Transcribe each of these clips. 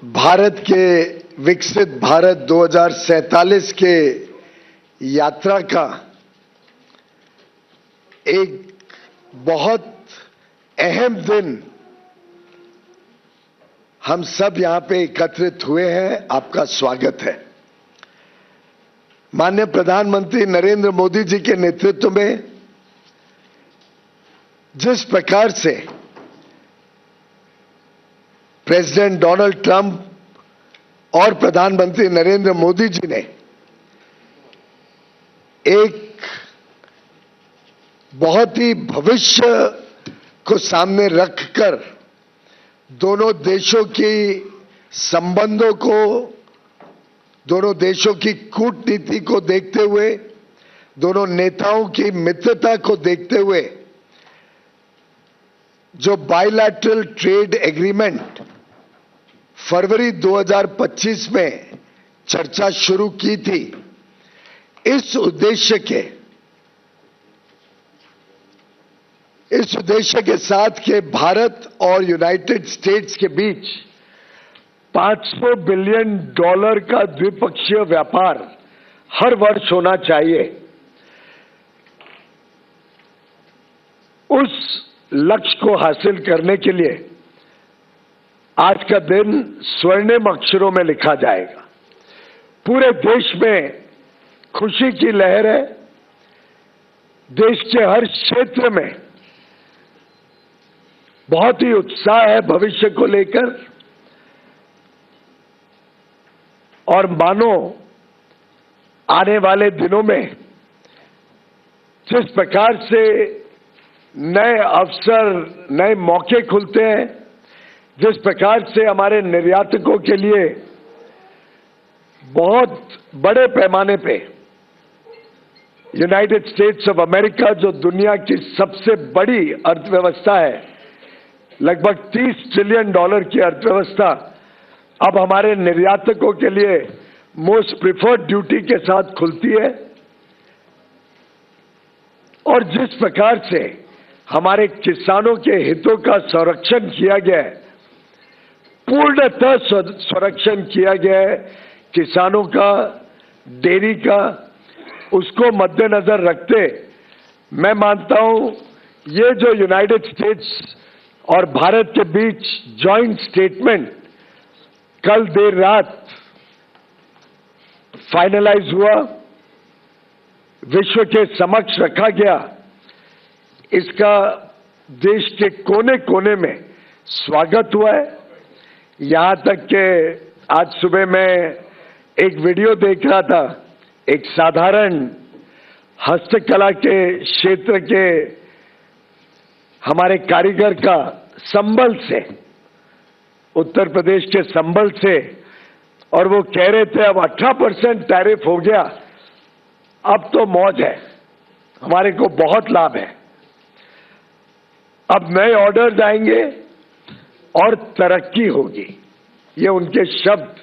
भारत के विकसित भारत 2047 के यात्रा का एक बहुत अहम दिन हम सब यहां पे एकत्रित हुए हैं। आपका स्वागत है। माननीय प्रधानमंत्री नरेंद्र मोदी जी के नेतृत्व में जिस प्रकार से प्रेसिडेंट डोनाल्ड ट्रंप और प्रधानमंत्री नरेंद्र मोदी जी ने एक बहुत ही भविष्य को सामने रखकर दोनों देशों की संबंधों को, दोनों देशों की कूटनीति को देखते हुए, दोनों नेताओं की मित्रता को देखते हुए जो बायलैटरल ट्रेड एग्रीमेंट फरवरी 2025 में चर्चा शुरू की थी, इस उद्देश्य के साथ के भारत और यूनाइटेड स्टेट्स के बीच $500 बिलियन का द्विपक्षीय व्यापार हर वर्ष होना चाहिए। उस लक्ष्य को हासिल करने के लिए आज का दिन स्वर्णिम अक्षरों में लिखा जाएगा। पूरे देश में खुशी की लहर है। देश के हर क्षेत्र में बहुत ही उत्साह है भविष्य को लेकर, और मानो आने वाले दिनों में जिस प्रकार से नए अवसर, नए मौके खुलते हैं, जिस प्रकार से हमारे निर्यातकों के लिए बहुत बड़े पैमाने पे यूनाइटेड स्टेट्स ऑफ अमेरिका, जो दुनिया की सबसे बड़ी अर्थव्यवस्था है, लगभग $30 ट्रिलियन की अर्थव्यवस्था, अब हमारे निर्यातकों के लिए मोस्ट प्रिफर्ड ड्यूटी के साथ खुलती है। और जिस प्रकार से हमारे किसानों के हितों का संरक्षण किया गया है, पूर्णतः संरक्षण किया गया है किसानों का, डेयरी का, उसको मद्देनजर रखते मैं मानता हूं ये जो यूनाइटेड स्टेट्स और भारत के बीच जॉइंट स्टेटमेंट कल देर रात फाइनलाइज हुआ, विश्व के समक्ष रखा गया, इसका देश के कोने कोने में स्वागत हुआ है। यहां तक कि आज सुबह मैं एक वीडियो देख रहा था, एक साधारण हस्तकला के क्षेत्र के हमारे कारीगर का संबल से, उत्तर प्रदेश के संबल से, और वो कह रहे थे अब 18% टैरिफ हो गया, अब तो मौज है, हमारे को बहुत लाभ है, अब नए ऑर्डर्स आएंगे और तरक्की होगी। ये उनके शब्द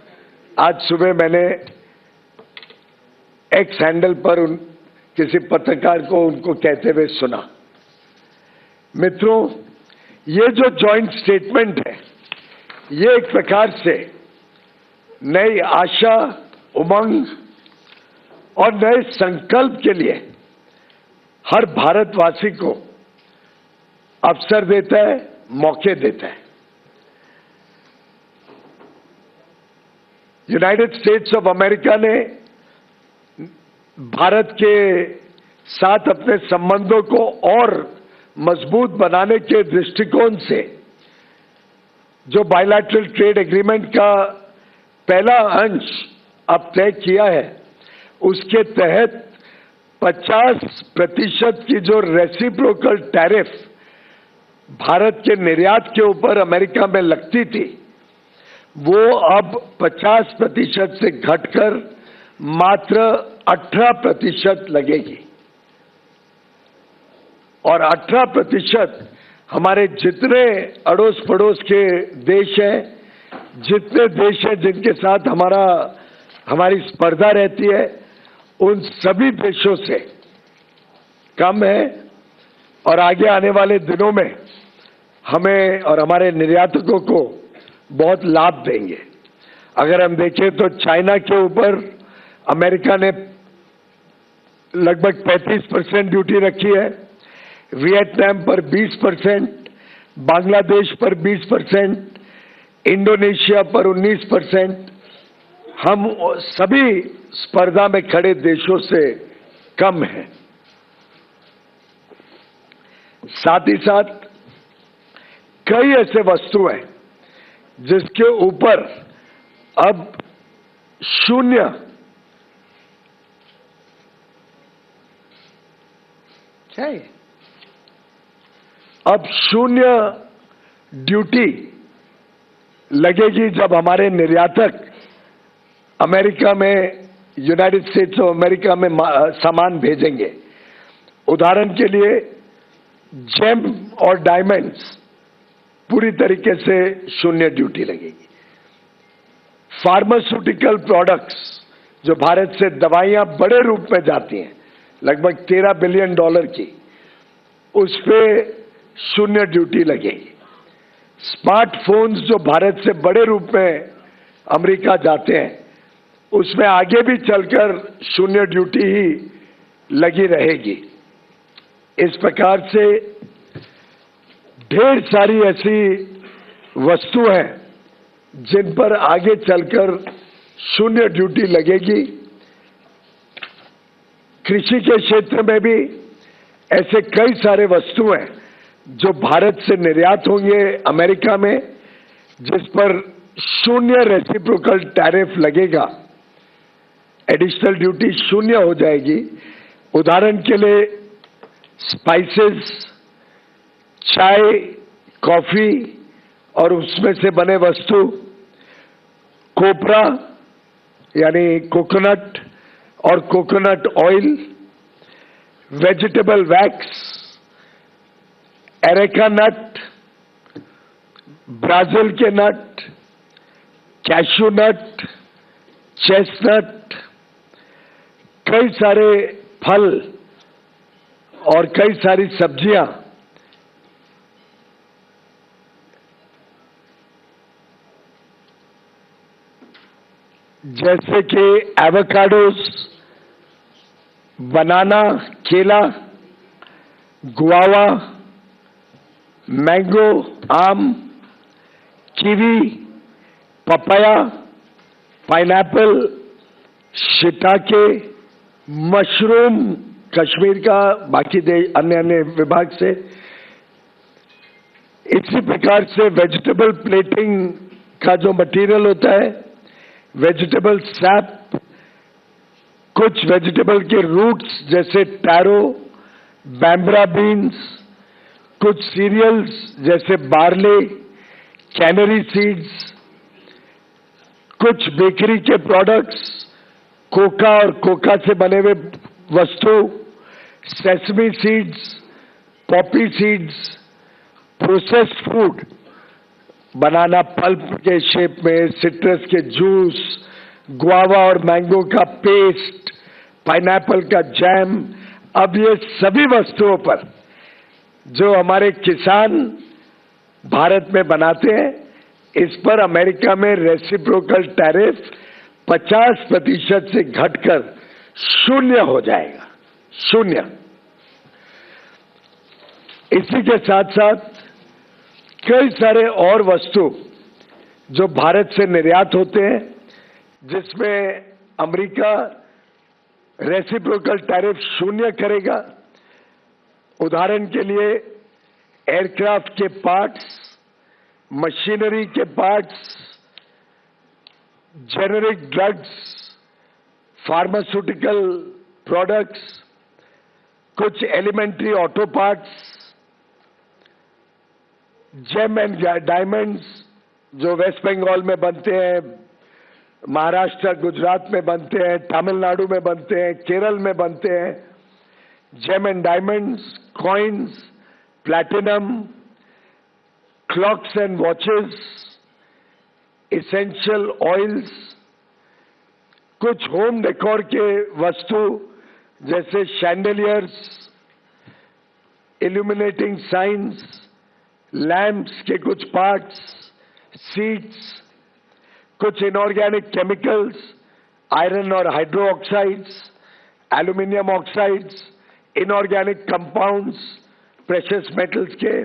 आज सुबह मैंने एक्स हैंडल पर किसी पत्रकार को उनको कहते हुए सुना। मित्रों, ये जो जॉइंट स्टेटमेंट है, ये एक प्रकार से नई आशा, उमंग और नए संकल्प के लिए हर भारतवासी को अवसर देता है, मौके देता है। यूनाइटेड स्टेट्स ऑफ अमेरिका ने भारत के साथ अपने संबंधों को और मजबूत बनाने के दृष्टिकोण से जो बायलैटरल ट्रेड एग्रीमेंट का पहला अंश अब तय किया है, उसके तहत 50% की जो रेसिप्रोकल टैरिफ भारत के निर्यात के ऊपर अमेरिका में लगती थी, वो अब 50% से घटकर मात्र 18% लगेगी। और 18% हमारे जितने अड़ोस पड़ोस के देश हैं, जितने देश हैं जिनके साथ हमारी स्पर्धा रहती है, उन सभी देशों से कम है, और आगे आने वाले दिनों में हमें और हमारे निर्यातकों को बहुत लाभ देंगे। अगर हम देखें तो चाइना के ऊपर अमेरिका ने लगभग 35% ड्यूटी रखी है, वियतनाम पर 20%, बांग्लादेश पर 20%, इंडोनेशिया पर 19%। हम सभी स्पर्धा में खड़े देशों से कम हैं। साथ ही साथ कई ऐसे वस्तु हैं जिसके ऊपर अब शून्य क्या है, अब शून्य ड्यूटी लगेगी जब हमारे निर्यातक अमेरिका में, यूनाइटेड स्टेट्स ऑफ अमेरिका में सामान भेजेंगे। उदाहरण के लिए जेम और डायमंड्स पूरी तरीके से शून्य ड्यूटी लगेगी। फार्मास्यूटिकल प्रोडक्ट्स, जो भारत से दवाइयां बड़े रूप में जाती हैं, लगभग $13 बिलियन की, उस पे शून्य ड्यूटी लगेगी। स्मार्टफोन्स जो भारत से बड़े रूप में अमेरिका जाते हैं, उसमें आगे भी चलकर शून्य ड्यूटी ही लगी रहेगी। इस प्रकार से ढेर सारी ऐसी वस्तु हैं जिन पर आगे चलकर शून्य ड्यूटी लगेगी। कृषि के क्षेत्र में भी ऐसे कई सारे वस्तु हैं जो भारत से निर्यात होंगे अमेरिका में, जिस पर शून्य रेसिप्रोकल टैरिफ लगेगा, एडिशनल ड्यूटी शून्य हो जाएगी। उदाहरण के लिए स्पाइसेस, चाय, कॉफी और उसमें से बने वस्तु, कोपरा यानी कोकोनट और coconut oil, vegetable wax, areca nut, Brazil के नट, कैशू नट, चेस्टनट, कई सारे फल और कई सारी सब्जियां, जैसे कि एवोकाडोस, बनाना, केला, गुआवा, मैंगो, आम, kiwi, papaya, pineapple, shiitake, mushroom Kashmir का, बाकी अन्य विभाग से। इसी प्रकार से वेजिटेबल प्लेटिंग का जो मटेरियल होता है, वेजिटेबल सैप, कुछ वेजिटेबल के रूट्स जैसे टैरो, बैम्ब्रा बीन्स, कुछ सीरियल्स जैसे बार्ले, कैनरी सीड्स, कुछ बेकरी के प्रोडक्ट्स, कोका और कोका से बने हुए वस्तु, sesame seeds, poppy seeds, processed food, banana pulp के शेप में, सिट्रस के जूस, गुआवा और मैंगो का पेस्ट, पाइनएप्पल का जैम। अब ये सभी वस्तुओं पर जो हमारे किसान भारत में बनाते हैं, इस पर अमेरिका में रेसिप्रोकल टैरिफ 50% से घटकर शून्य हो जाएगा, शून्य। इसी के साथ साथ कई सारे और वस्तु जो भारत से निर्यात होते हैं, जिसमें अमेरिका रेसिप्रोकल टैरिफ शून्य करेगा। उदाहरण के लिए एयरक्राफ्ट के पार्ट्स, मशीनरी के parts, generic drugs, pharmaceutical products, कुछ elementary auto parts, gem and diamonds जो वेस्ट बंगाल में बनते हैं, महाराष्ट्र, गुजरात में बनते हैं, तमिलनाडु में बनते हैं, केरल में बनते हैं। Gem and diamonds, coins, platinum, clocks and watches, essential oils, कुछ होम डेकोर के वस्तु जैसे शैंडलियर्स, इल्यूमिनेटिंग साइंस, लैंप्स के कुछ पार्ट्स, सीट्स, कुछ इनऑर्गेनिक केमिकल्स, आयरन और hydro oxides, aluminium oxides, inorganic compounds, precious metals के,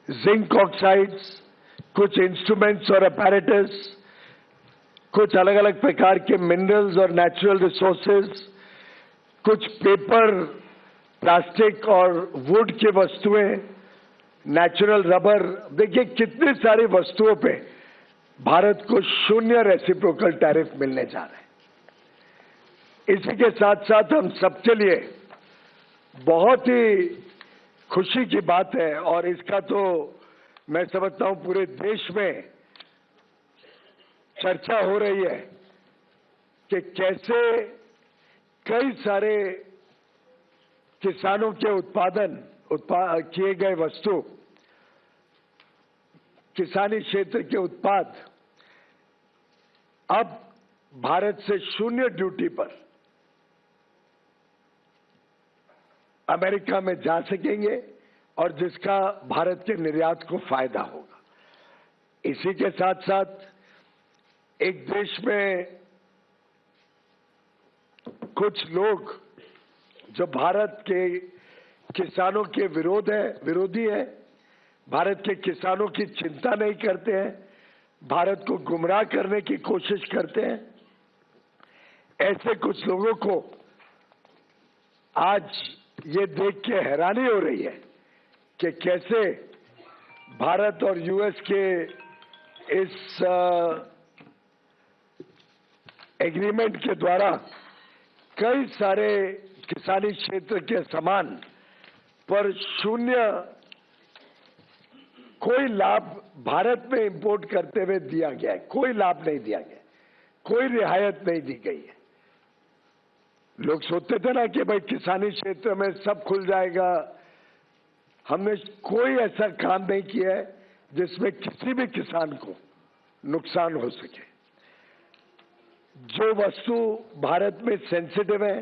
जिंक ऑक्साइड्स, कुछ इंस्ट्रूमेंट्स और अपैरेटस, कुछ अलग अलग प्रकार के मिनरल्स और नेचुरल रिसोर्सेज, कुछ पेपर, प्लास्टिक और वुड की वस्तुएं, नेचुरल रबर। देखिए कितनी सारी वस्तुओं पे भारत को 0 रेसिप्रोकल टैरिफ मिलने जा रहे हैं। इसी के साथ साथ हम सबके लिए बहुत ही खुशी की बात है, और इसका तो मैं समझता हूं पूरे देश में चर्चा हो रही है कि कैसे कई सारे किसानों के किए गए वस्तु, किसानी क्षेत्र के उत्पाद अब भारत से 0 ड्यूटी पर अमेरिका में जा सकेंगे, और जिसका भारत के निर्यात को फायदा होगा। इसी के साथ साथ एक देश में कुछ लोग जो भारत के किसानों के विरोधी हैं, भारत के किसानों की चिंता नहीं करते हैं, भारत को गुमराह करने की कोशिश करते हैं, ऐसे कुछ लोगों को आज ये देख के हैरानी हो रही है कि कैसे भारत और यूएस के इस एग्रीमेंट के द्वारा कई सारे किसानी क्षेत्र के सामान पर 0 कोई लाभ भारत में इंपोर्ट करते हुए दिया गया है। कोई लाभ नहीं दिया गया, कोई रियायत नहीं दी गई है। लोग सोचते थे ना कि भाई किसानी क्षेत्र में सब खुल जाएगा। हमने कोई ऐसा काम नहीं किया है जिसमें किसी भी किसान को नुकसान हो सके। जो वस्तु भारत में सेंसिटिव है,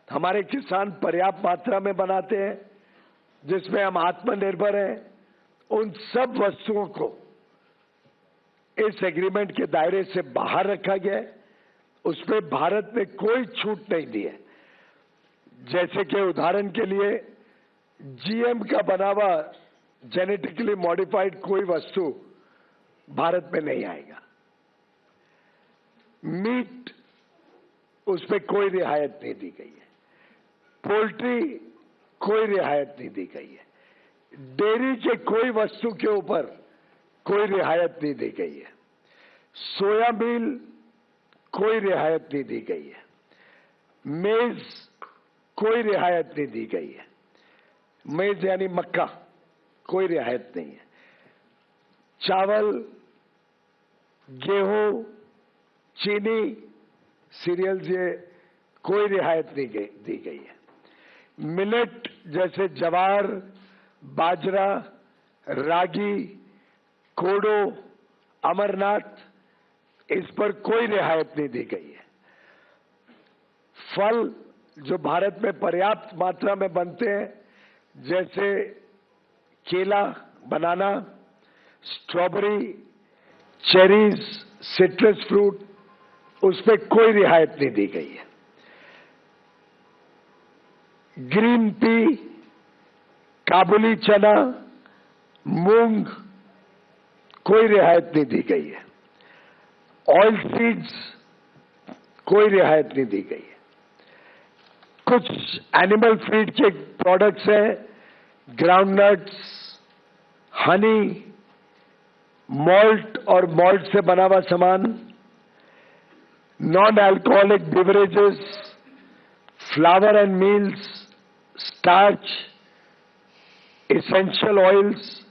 हमारे किसान पर्याप्त मात्रा में बनाते हैं, जिसमें हम आत्मनिर्भर हैं, उन सब वस्तुओं को इस एग्रीमेंट के दायरे से बाहर रखा गया है। उसमें भारत ने कोई छूट नहीं दी है। जैसे कि उदाहरण के लिए जीएम का बना हुआ जेनेटिकली मॉडिफाइड कोई वस्तु भारत में नहीं आएगा। मीट, उसमें कोई रियायत नहीं दी गई है। पोल्ट्री, कोई रियायत नहीं दी गई है। डेयरी के कोई वस्तु के ऊपर कोई रियायत नहीं दी गई है। सोया मील, कोई रियायत नहीं दी गई है। मेज, कोई रियायत नहीं दी गई है। मेज यानी मक्का, कोई रियायत नहीं है। चावल, गेहूं, चीनी, सीरियल्स, ये कोई रियायत नहीं दी गई है। मिलेट जैसे ज्वार, बाजरा, रागी, कोडो, अमरनाथ, इस पर कोई रियायत नहीं दी गई है। फल जो भारत में पर्याप्त मात्रा में बनते हैं, जैसे केला, बनाना, स्ट्रॉबेरी, चेरीज, सिट्रस फ्रूट, उस पर कोई रियायत नहीं दी गई है। ग्रीन पी, काबुली चना, मूंग, कोई रियायत नहीं दी गई है। ऑयल सीड्स, कोई रियायत नहीं दी गई है। कुछ एनिमल फीड के प्रोडक्ट्स हैं, ग्राउंडनट्स, हनी, मॉल्ट और मॉल्ट से बना हुआ सामान, non alcoholic beverages, flower and meals, starch, essential oils,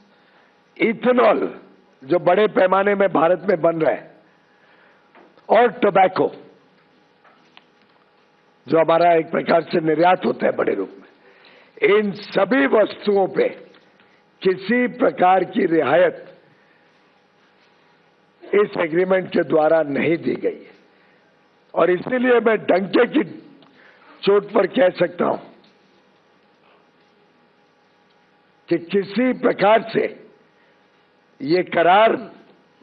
ethanol जो बड़े पैमाने में भारत में बन रहा है, और टोबैको जो हमारा एक प्रकार से निर्यात होता है बड़े रूप में। इन सभी वस्तुओं पे किसी प्रकार की रियायत इस एग्रीमेंट के द्वारा नहीं दी गई है, और इसीलिए मैं डंके की चोट पर कह सकता हूं कि किसी प्रकार से ये करार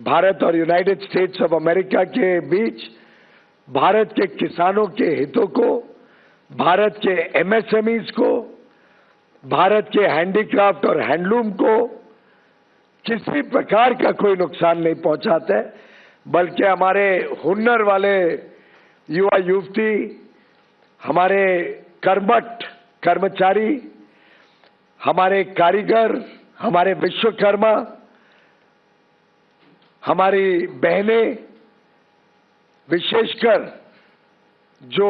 भारत और यूनाइटेड स्टेट्स ऑफ अमेरिका के बीच भारत के किसानों के हितों को, भारत के एमएसएमईज को, भारत के हैंडीक्राफ्ट और हैंडलूम को किसी प्रकार का कोई नुकसान नहीं पहुंचाता है, बल्कि हमारे हुनर वाले युवा युवती, हमारे कर्मठ कर्मचारी, हमारे कारीगर, हमारे विश्वकर्मा, हमारी बहनें, विशेषकर जो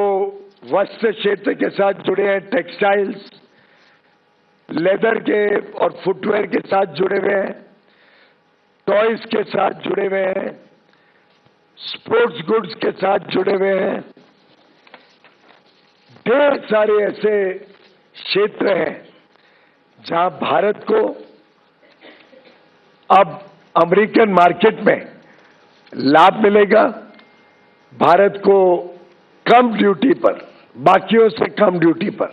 वस्त्र क्षेत्र के साथ जुड़े हैं, टेक्सटाइल्स, लेदर के और फुटवेयर के साथ जुड़े हुए हैं, टॉयज के साथ जुड़े हुए हैं, स्पोर्ट्स गुड्स के साथ जुड़े हुए हैं, ढेर सारे ऐसे क्षेत्र हैं जहां भारत को अब अमेरिकन मार्केट में लाभ मिलेगा। भारत को कम ड्यूटी पर, बाकियों से कम ड्यूटी पर,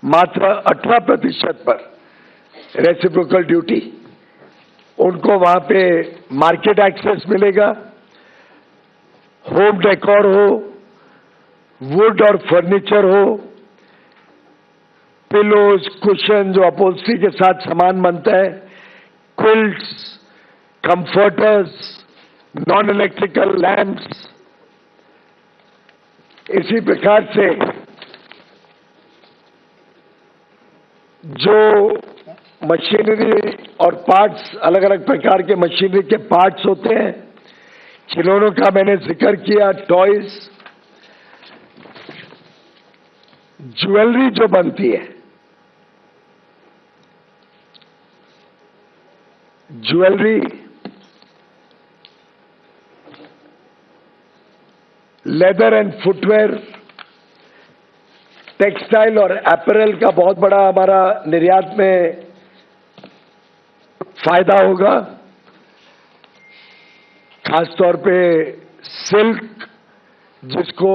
मात्र 18% पर रेसिप्रोकल ड्यूटी, उनको वहां पे मार्केट एक्सेस मिलेगा। होम डेकोर हो, वुड और फर्नीचर हो, पिलोज, कुशन जो अपहोल्स्ट्री के साथ सामान बनता है, quilts, comforters, non electrical lamps, इसी प्रकार से जो मशीनरी और पार्ट्स, अलग अलग प्रकार के मशीनरी के पार्ट्स होते हैं, खिलौनों का मैंने जिक्र किया, टॉयज, ज्वेलरी जो बनती है, jewellery, leather and footwear, textile और अपैरल का बहुत बड़ा हमारा निर्यात में फायदा होगा। खासतौर पे सिल्क, जिसको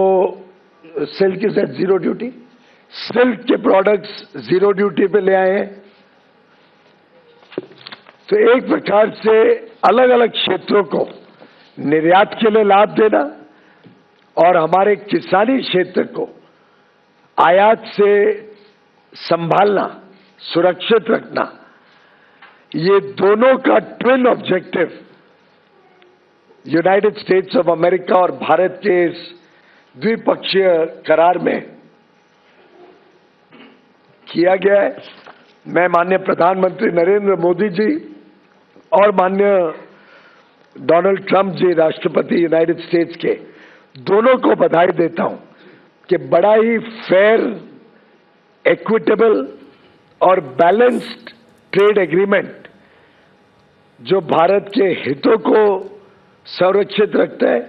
silk is at zero duty, silk के प्रोडक्ट्स जीरो ड्यूटी पे ले आए हैं। तो एक प्रकार से अलग अलग क्षेत्रों को निर्यात के लिए लाभ देना और हमारे किसानी क्षेत्र को आयात से संभालना, सुरक्षित रखना, ये दोनों का twin objective United states of America और भारत के इस द्विपक्षीय करार में किया गया है। मैं माननीय प्रधानमंत्री नरेंद्र मोदी जी और माननीय डोनाल्ड ट्रंप जी, राष्ट्रपति यूनाइटेड स्टेट्स के, दोनों को बधाई देता हूं कि बड़ा ही फेयर, इक्विटेबल और बैलेंस्ड ट्रेड एग्रीमेंट जो भारत के हितों को संरक्षित रखता है,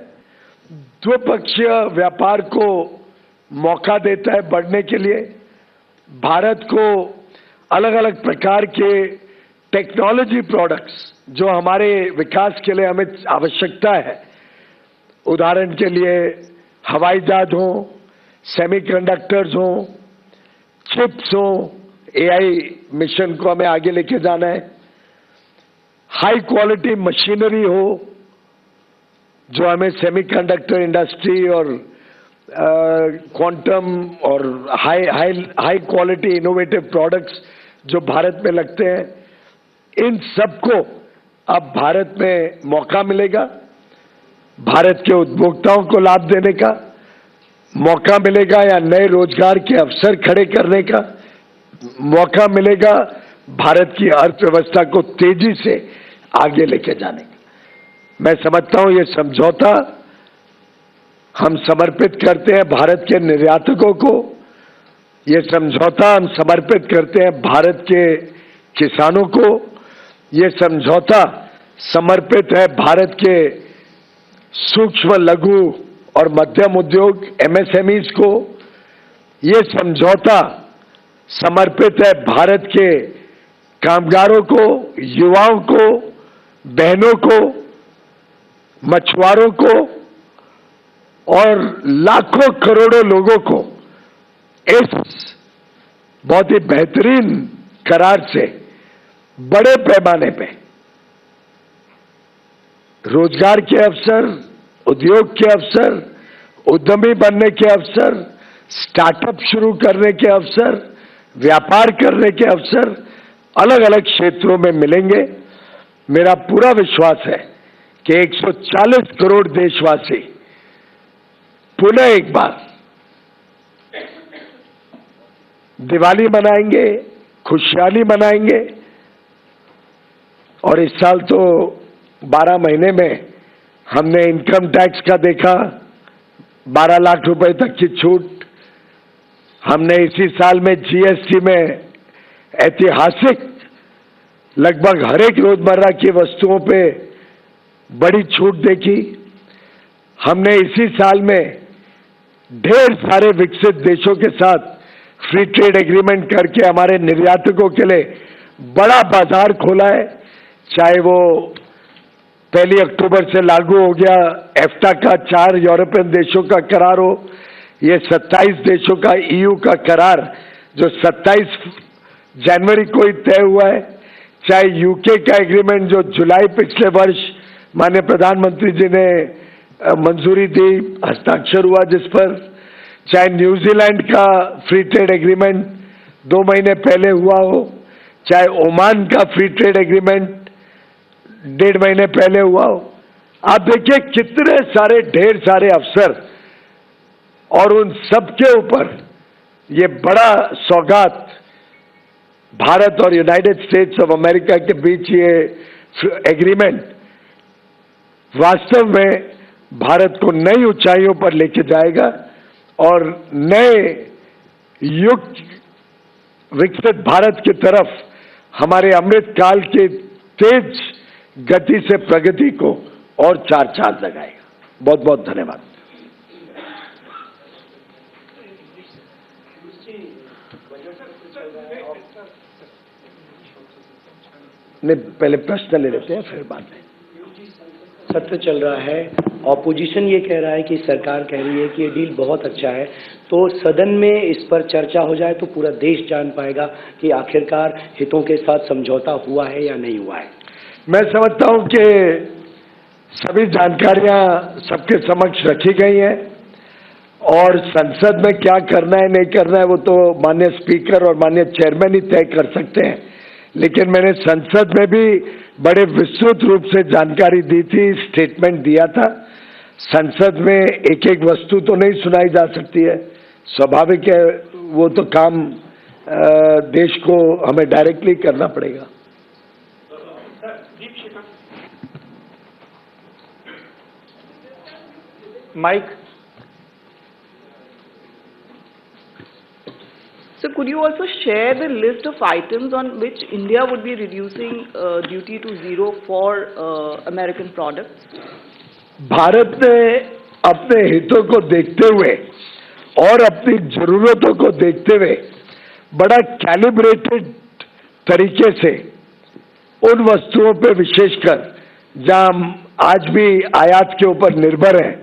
द्विपक्षीय व्यापार को मौका देता है बढ़ने के लिए, भारत को अलग अलग प्रकार के टेक्नोलॉजी प्रोडक्ट्स जो हमारे विकास के लिए हमें आवश्यकता है, उदाहरण के लिए हवाई जहाज हो, सेमीकंडक्टर्स हो, चिप्स हो, एआई मिशन को हमें आगे लेके जाना है, हाई क्वालिटी मशीनरी हो जो हमें सेमीकंडक्टर इंडस्ट्री और क्वांटम और हाई क्वालिटी इनोवेटिव प्रोडक्ट्स जो भारत में लगते हैं, इन सबको अब भारत में मौका मिलेगा। भारत के उपभोक्ताओं को लाभ देने का मौका मिलेगा या नए रोजगार के अवसर खड़े करने का मौका मिलेगा, भारत की अर्थव्यवस्था को तेजी से आगे लेके जाने का। मैं समझता हूं ये समझौता हम समर्पित करते हैं भारत के निर्यातकों को, ये समझौता हम समर्पित करते हैं भारत के किसानों को, ये समझौता समर्पित है भारत के सूक्ष्म, लघु और मध्यम उद्योग एमएसएमईज को, ये समझौता समर्पित है भारत के कामगारों को, युवाओं को, बहनों को, मछुआरों को और लाखों करोड़ों लोगों को इस बहुत ही बेहतरीन करार से बड़े पैमाने पे रोजगार के अवसर, उद्योग के अवसर, उद्यमी बनने के अवसर, स्टार्टअप शुरू करने के अवसर, व्यापार करने के अवसर अलग अलग क्षेत्रों में मिलेंगे। मेरा पूरा विश्वास है कि 140 करोड़ देशवासी पुनः एक बार दिवाली मनाएंगे, खुशहाली मनाएंगे। और इस साल तो 12 महीने में हमने इनकम टैक्स का देखा 12 लाख रुपए तक की छूट। हमने इसी साल में जीएसटी में ऐतिहासिक लगभग हर एक रोजमर्रा की वस्तुओं पे बड़ी छूट देखी। हमने इसी साल में ढेर सारे विकसित देशों के साथ फ्री ट्रेड एग्रीमेंट करके हमारे निर्यातकों के लिए बड़ा बाजार खोला है। चाहे वो 1 अक्टूबर से लागू हो गया एफ्टा का 4 यूरोपियन देशों का करार हो, ये 27 देशों का ईयू का करार जो 27 जनवरी को ही तय हुआ है, चाहे यूके का एग्रीमेंट जो जुलाई पिछले वर्ष माननीय प्रधानमंत्री जी ने मंजूरी दी, हस्ताक्षर हुआ जिस पर, चाहे न्यूजीलैंड का फ्री ट्रेड एग्रीमेंट 2 महीने पहले हुआ हो, चाहे ओमान का फ्री ट्रेड एग्रीमेंट 1.5 महीने पहले हुआ हो। आप देखिए कितने सारे ढेर सारे अवसर और उन सब के ऊपर ये बड़ा सौगात भारत और यूनाइटेड स्टेट्स ऑफ अमेरिका के बीच ये एग्रीमेंट वास्तव में भारत को नई ऊंचाइयों पर लेके जाएगा और नए युग विकसित भारत की तरफ हमारे अमृत काल के तेज गति से प्रगति को और 4 चांद लगाएगा। बहुत बहुत धन्यवाद। नहीं, पहले प्रश्न ले लेते हैं फिर बात है। सत्र चल रहा है, ऑपोजिशन ये कह रहा है कि सरकार कह रही है कि ये डील बहुत अच्छा है, तो सदन में इस पर चर्चा हो जाए तो पूरा देश जान पाएगा कि आखिरकार हितों के साथ समझौता हुआ है या नहीं हुआ है। मैं समझता हूं कि सभी जानकारियां सबके समक्ष रखी गई हैं और संसद में क्या करना है नहीं करना है वो तो माननीय स्पीकर और माननीय चेयरमैन ही तय कर सकते हैं, लेकिन मैंने संसद में भी बड़े विस्तृत रूप से जानकारी दी थी, स्टेटमेंट दिया था। संसद में एक एक वस्तु तो नहीं सुनाई जा सकती है, स्वाभाविक है, वो तो काम देश को हमें डायरेक्टली करना पड़ेगा। Mike. So could you also share the list of items on which India would be reducing duty to 0 for American products? Bharat ने अपने हितों को देखते हुए और अपनी जरूरतों को देखते हुए बड़ा कैलिब्रेटेड तरीके से उन वस्तुओं पे विशेषकर जहां हम आज भी आयात के ऊपर निर्भर हैं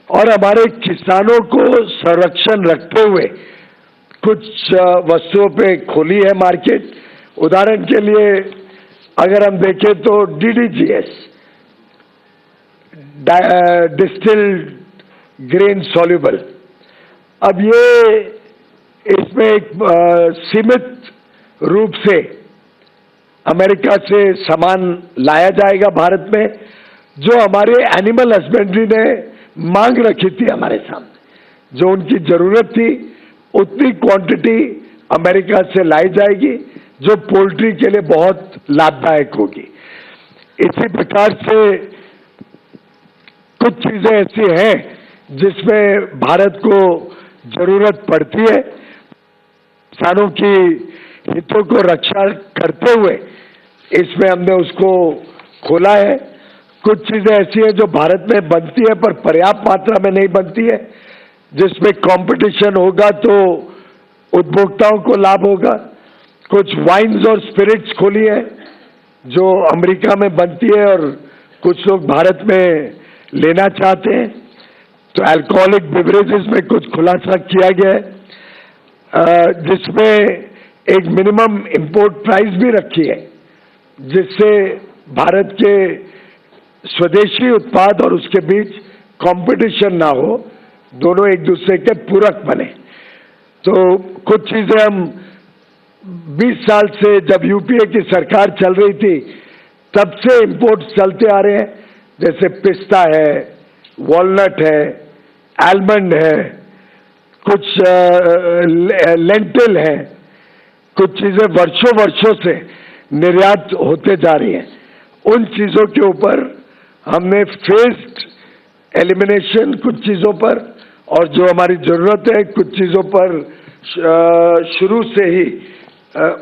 और हमारे किसानों को संरक्षण रखते हुए कुछ वस्तुओं पे खोली है मार्केट। उदाहरण के लिए अगर हम देखें तो DDGS, डिस्टिल्ड ग्रेन सॉल्युबल, अब ये इसमें एक सीमित रूप से अमेरिका से सामान लाया जाएगा भारत में, जो हमारे एनिमल हस्बेंड्री ने मांग रखी थी हमारे सामने, जो उनकी जरूरत थी उतनी क्वांटिटी अमेरिका से लाई जाएगी जो पोल्ट्री के लिए बहुत लाभदायक होगी। इसी प्रकार से कुछ चीजें ऐसी हैं जिसमें भारत को जरूरत पड़ती है, किसानों की हितों को रक्षा करते हुए इसमें हमने उसको खोला है। कुछ चीजें ऐसी हैं जो भारत में बनती है पर पर्याप्त मात्रा में नहीं बनती है, जिसमें कंपटीशन होगा तो उपभोक्ताओं को लाभ होगा। कुछ वाइन्स और स्पिरिट्स खोली है जो अमेरिका में बनती है और कुछ लोग भारत में लेना चाहते हैं, तो अल्कोहलिक बेवरेजेस में कुछ खुलासा किया गया है जिसमें एक मिनिमम इंपोर्ट प्राइस भी रखी है, जिससे भारत के स्वदेशी उत्पाद और उसके बीच कंपटीशन ना हो, दोनों एक दूसरे के पूरक बने। तो कुछ चीजें हम 20 साल से, जब यूपीए की सरकार चल रही थी, तब से इंपोर्ट चलते आ रहे हैं, जैसे पिस्ता है, वॉलनट है, आलमंड है, कुछ लेंटिल है, कुछ चीजें वर्षों वर्षों से निर्यात होते जा रही हैं। उन चीजों के ऊपर हमने फेस्ड एलिमिनेशन कुछ चीजों पर, और जो हमारी जरूरत है कुछ चीजों पर शुरू से ही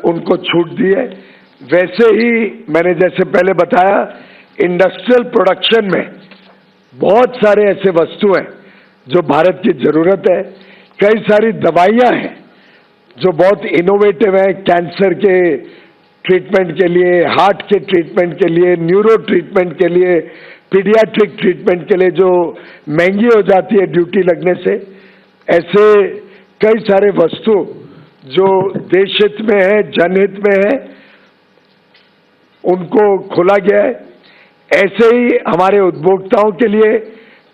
उनको छूट दी है। वैसे ही मैंने जैसे पहले बताया, इंडस्ट्रियल प्रोडक्शन में बहुत सारे ऐसे वस्तु हैं जो भारत की जरूरत है। कई सारी दवाइयां हैं जो बहुत इनोवेटिव है, कैंसर के ट्रीटमेंट के लिए, हार्ट के ट्रीटमेंट के लिए, न्यूरो ट्रीटमेंट के लिए, पीडियाट्रिक ट्रीटमेंट के लिए, जो महंगी हो जाती है ड्यूटी लगने से। ऐसे कई सारे वस्तु जो देश हित में है, जनहित में है, उनको खोला गया है। ऐसे ही हमारे उपभोक्ताओं के लिए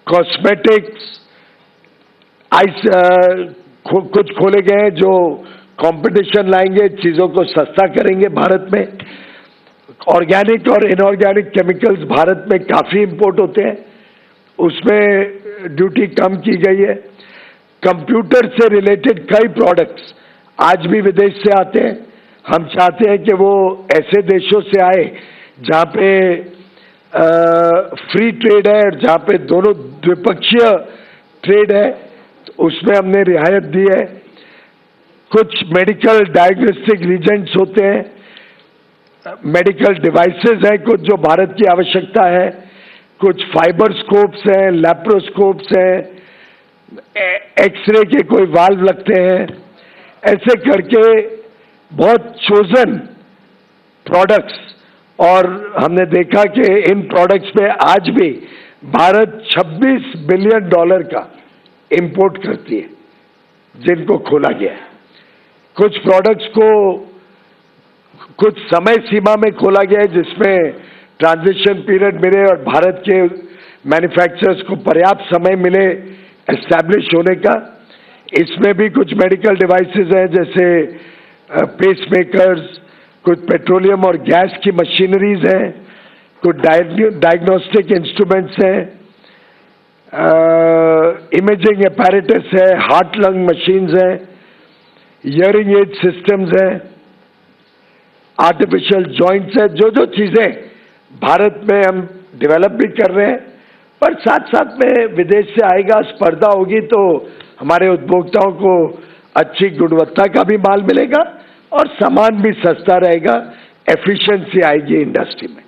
कॉस्मेटिक्स कुछ खोले गए हैं जो कंपटीशन लाएंगे, चीजों को सस्ता करेंगे भारत में। ऑर्गेनिक और इनऑर्गेनिक केमिकल्स भारत में काफी इंपोर्ट होते हैं, उसमें ड्यूटी कम की गई है। कंप्यूटर से रिलेटेड कई प्रोडक्ट्स आज भी विदेश से आते हैं। हम चाहते हैं कि वो ऐसे देशों से आए जहां पे फ्री ट्रेड है और जहां पे दोनों द्विपक्षीय ट्रेड है, तो उसमें हमने रियायत दी है। कुछ मेडिकल डायग्नोस्टिक रीजेंट्स होते हैं, मेडिकल डिवाइसेस हैं कुछ जो भारत की आवश्यकता है, कुछ फाइबर स्कोप्स हैं, लैप्रोस्कोप्स हैं, एक्सरे के कोई वाल्व लगते हैं। ऐसे करके बहुत चोजन प्रोडक्ट्स, और हमने देखा कि इन प्रोडक्ट्स पे आज भी भारत $26 बिलियन का इंपोर्ट करती है, जिनको खोला गया है। कुछ प्रोडक्ट्स को कुछ समय सीमा में खोला गया है जिसमें ट्रांजिशन पीरियड मिले और भारत के मैन्युफैक्चरर्स को पर्याप्त समय मिले एस्टैब्लिश होने का। इसमें भी कुछ मेडिकल डिवाइसेस हैं, जैसे पेसमेकर्स, कुछ पेट्रोलियम और गैस की मशीनरीज हैं, कुछ डायग्नोस्टिक इंस्ट्रूमेंट्स हैं, इमेजिंग अपैरेटस है, हार्ट लंग मशीन्स हैं, हियरिंग एड सिस्टम्स हैं, आर्टिफिशियल जॉइंट्स है। जो जो चीजें भारत में हम डेवलप भी कर रहे हैं, पर साथ साथ में विदेश से आएगा, स्पर्धा होगी, तो हमारे उपभोक्ताओं को अच्छी गुणवत्ता का भी माल मिलेगा और सामान भी सस्ता रहेगा, एफिशिएंसी आएगी इंडस्ट्री में।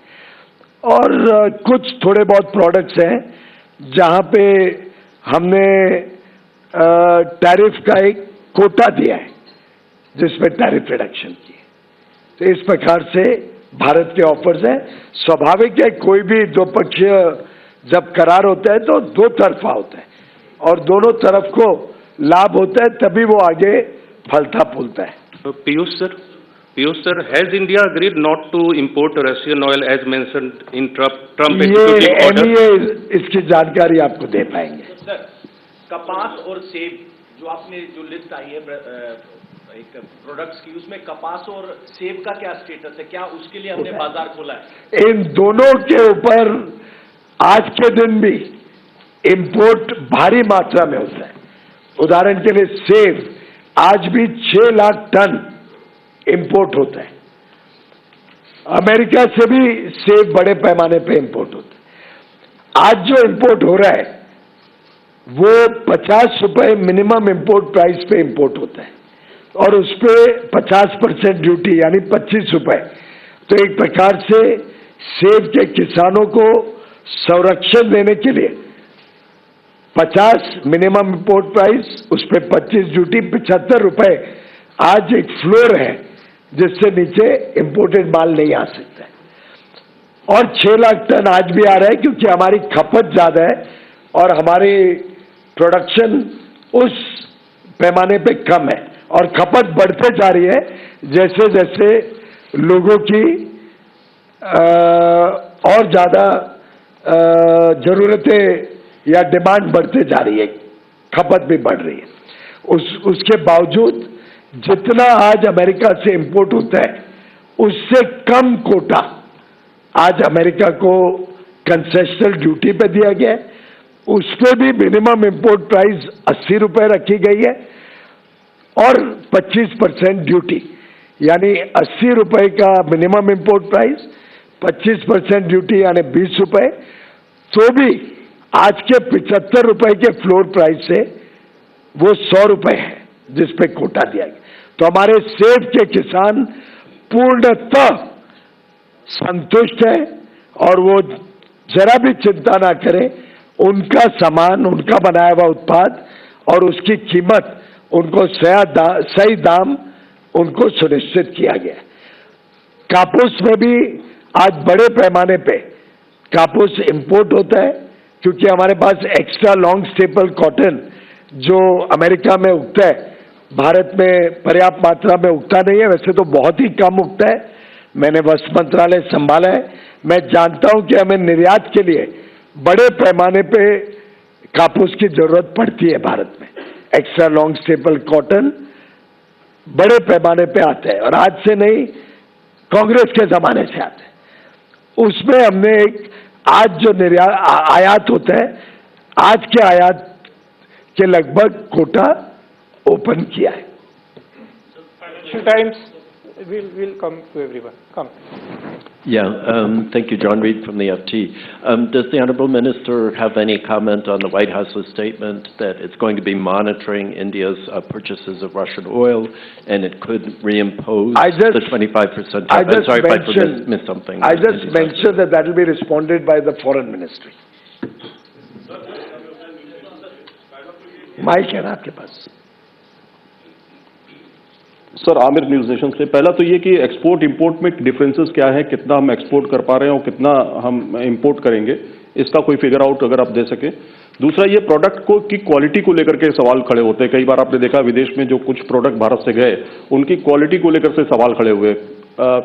और कुछ थोड़े बहुत प्रोडक्ट्स हैं जहां पे हमने टैरिफ का एक कोटा दिया है जिसमें टैरिफ रिडक्शन की है। तो इस प्रकार से भारत के ऑफर्स हैं। स्वाभाविक है, कोई भी द्विपक्षीय जब करार होता है तो दो तरफा होता है और दोनों तरफ को लाभ होता है, तभी वो आगे फलता फूलता है। Piyush sir, has India agreed not to import Russian oil as mentioned in Trump executive order? ये इसकी जानकारी आपको दे पाएंगे। सर, कपास और सेब जो आपने जो लिस्ट आई है एक प्रोडक्ट्स की, उसमें कपास और सेब का क्या स्टेटस है? क्या उसके लिए हमने बाजार खोला है? इन दोनों के ऊपर आज के दिन भी इंपोर्ट भारी मात्रा में होता है। उदाहरण के लिए सेब आज भी 6 लाख टन इंपोर्ट होता है। अमेरिका से भी सेब बड़े पैमाने पे इंपोर्ट होता है। आज जो इंपोर्ट हो रहा है वो 50 रुपए मिनिमम इंपोर्ट प्राइस पे इंपोर्ट होता है और उस पर 50% ड्यूटी यानी 25 रुपए। तो एक प्रकार से सेब के किसानों को संरक्षण देने के लिए 50 मिनिमम इंपोर्ट प्राइस, उस पर 25 ड्यूटी, 75 रुपए आज एक फ्लोर है जिससे नीचे इंपोर्टेड माल नहीं आ सकता है। और 6 लाख टन आज भी आ रहा है क्योंकि हमारी खपत ज्यादा है और हमारी प्रोडक्शन उस पैमाने पे कम है और खपत बढ़ते जा रही है जैसे जैसे लोगों की और ज्यादा जरूरतें या डिमांड बढ़ते जा रही है, खपत भी बढ़ रही है। उसके बावजूद जितना आज अमेरिका से इंपोर्ट होता है उससे कम कोटा आज अमेरिका को कंसेशनल ड्यूटी पे दिया गया है। उस पर भी मिनिमम इंपोर्ट प्राइस 80 रुपए रखी गई है और 25% ड्यूटी, यानी 80 रुपए का मिनिमम इंपोर्ट प्राइस, 25% ड्यूटी यानी 20 रुपए, तो भी आज के 75 रुपए के फ्लोर प्राइस से वो 100 रुपए है जिस पे कोटा दिया गया। तो हमारे सेब के किसान पूर्णतः संतुष्ट है और वो जरा भी चिंता ना करें, उनका सामान, उनका बनाया हुआ उत्पाद और उसकी कीमत उनको सही दाम उनको सुनिश्चित किया गया। कापूस में भी आज बड़े पैमाने पे कापूस इंपोर्ट होता है क्योंकि हमारे पास एक्स्ट्रा लॉन्ग स्टेपल कॉटन जो अमेरिका में उगता है भारत में पर्याप्त मात्रा में उगता नहीं है, वैसे तो बहुत ही कम उगता है। मैंने वस्त्र मंत्रालय संभाला है, मैं जानता हूं कि हमें निर्यात के लिए बड़े पैमाने पे कापूस की जरूरत पड़ती है भारत में। एक्स्ट्रा लॉन्ग स्टेपल कॉटन बड़े पैमाने पे आता है और आज से नहीं, कांग्रेस के जमाने से आता है। उसमें हमने एक आज जो आयात होता है, आज के आयात के लगभग कोटा ओपन किया है। Times will come to everyone. Come. Yeah, thank you, John Reed from the FT. Does the Honourable Minister have any comment on the White House's statement that it's going to be monitoring India's purchases of Russian oil and it could reimpose the 25%? I'm sorry if I missed something. I just mentioned that will be responded by the Foreign Ministry. Mike है ना आपके पास? Sir, Aamir News Nation से। पहला तो ये कि export import में डिफरेंसेस क्या है, कितना हम एक्सपोर्ट कर पा रहे हैं और कितना हम इंपोर्ट करेंगे, इसका कोई फिगर आउट अगर आप दे सके। दूसरा, ये प्रोडक्ट को की क्वालिटी को लेकर के सवाल खड़े होते हैं। कई बार आपने देखा विदेश में जो कुछ प्रोडक्ट भारत से गए उनकी क्वालिटी को लेकर से सवाल खड़े हुए,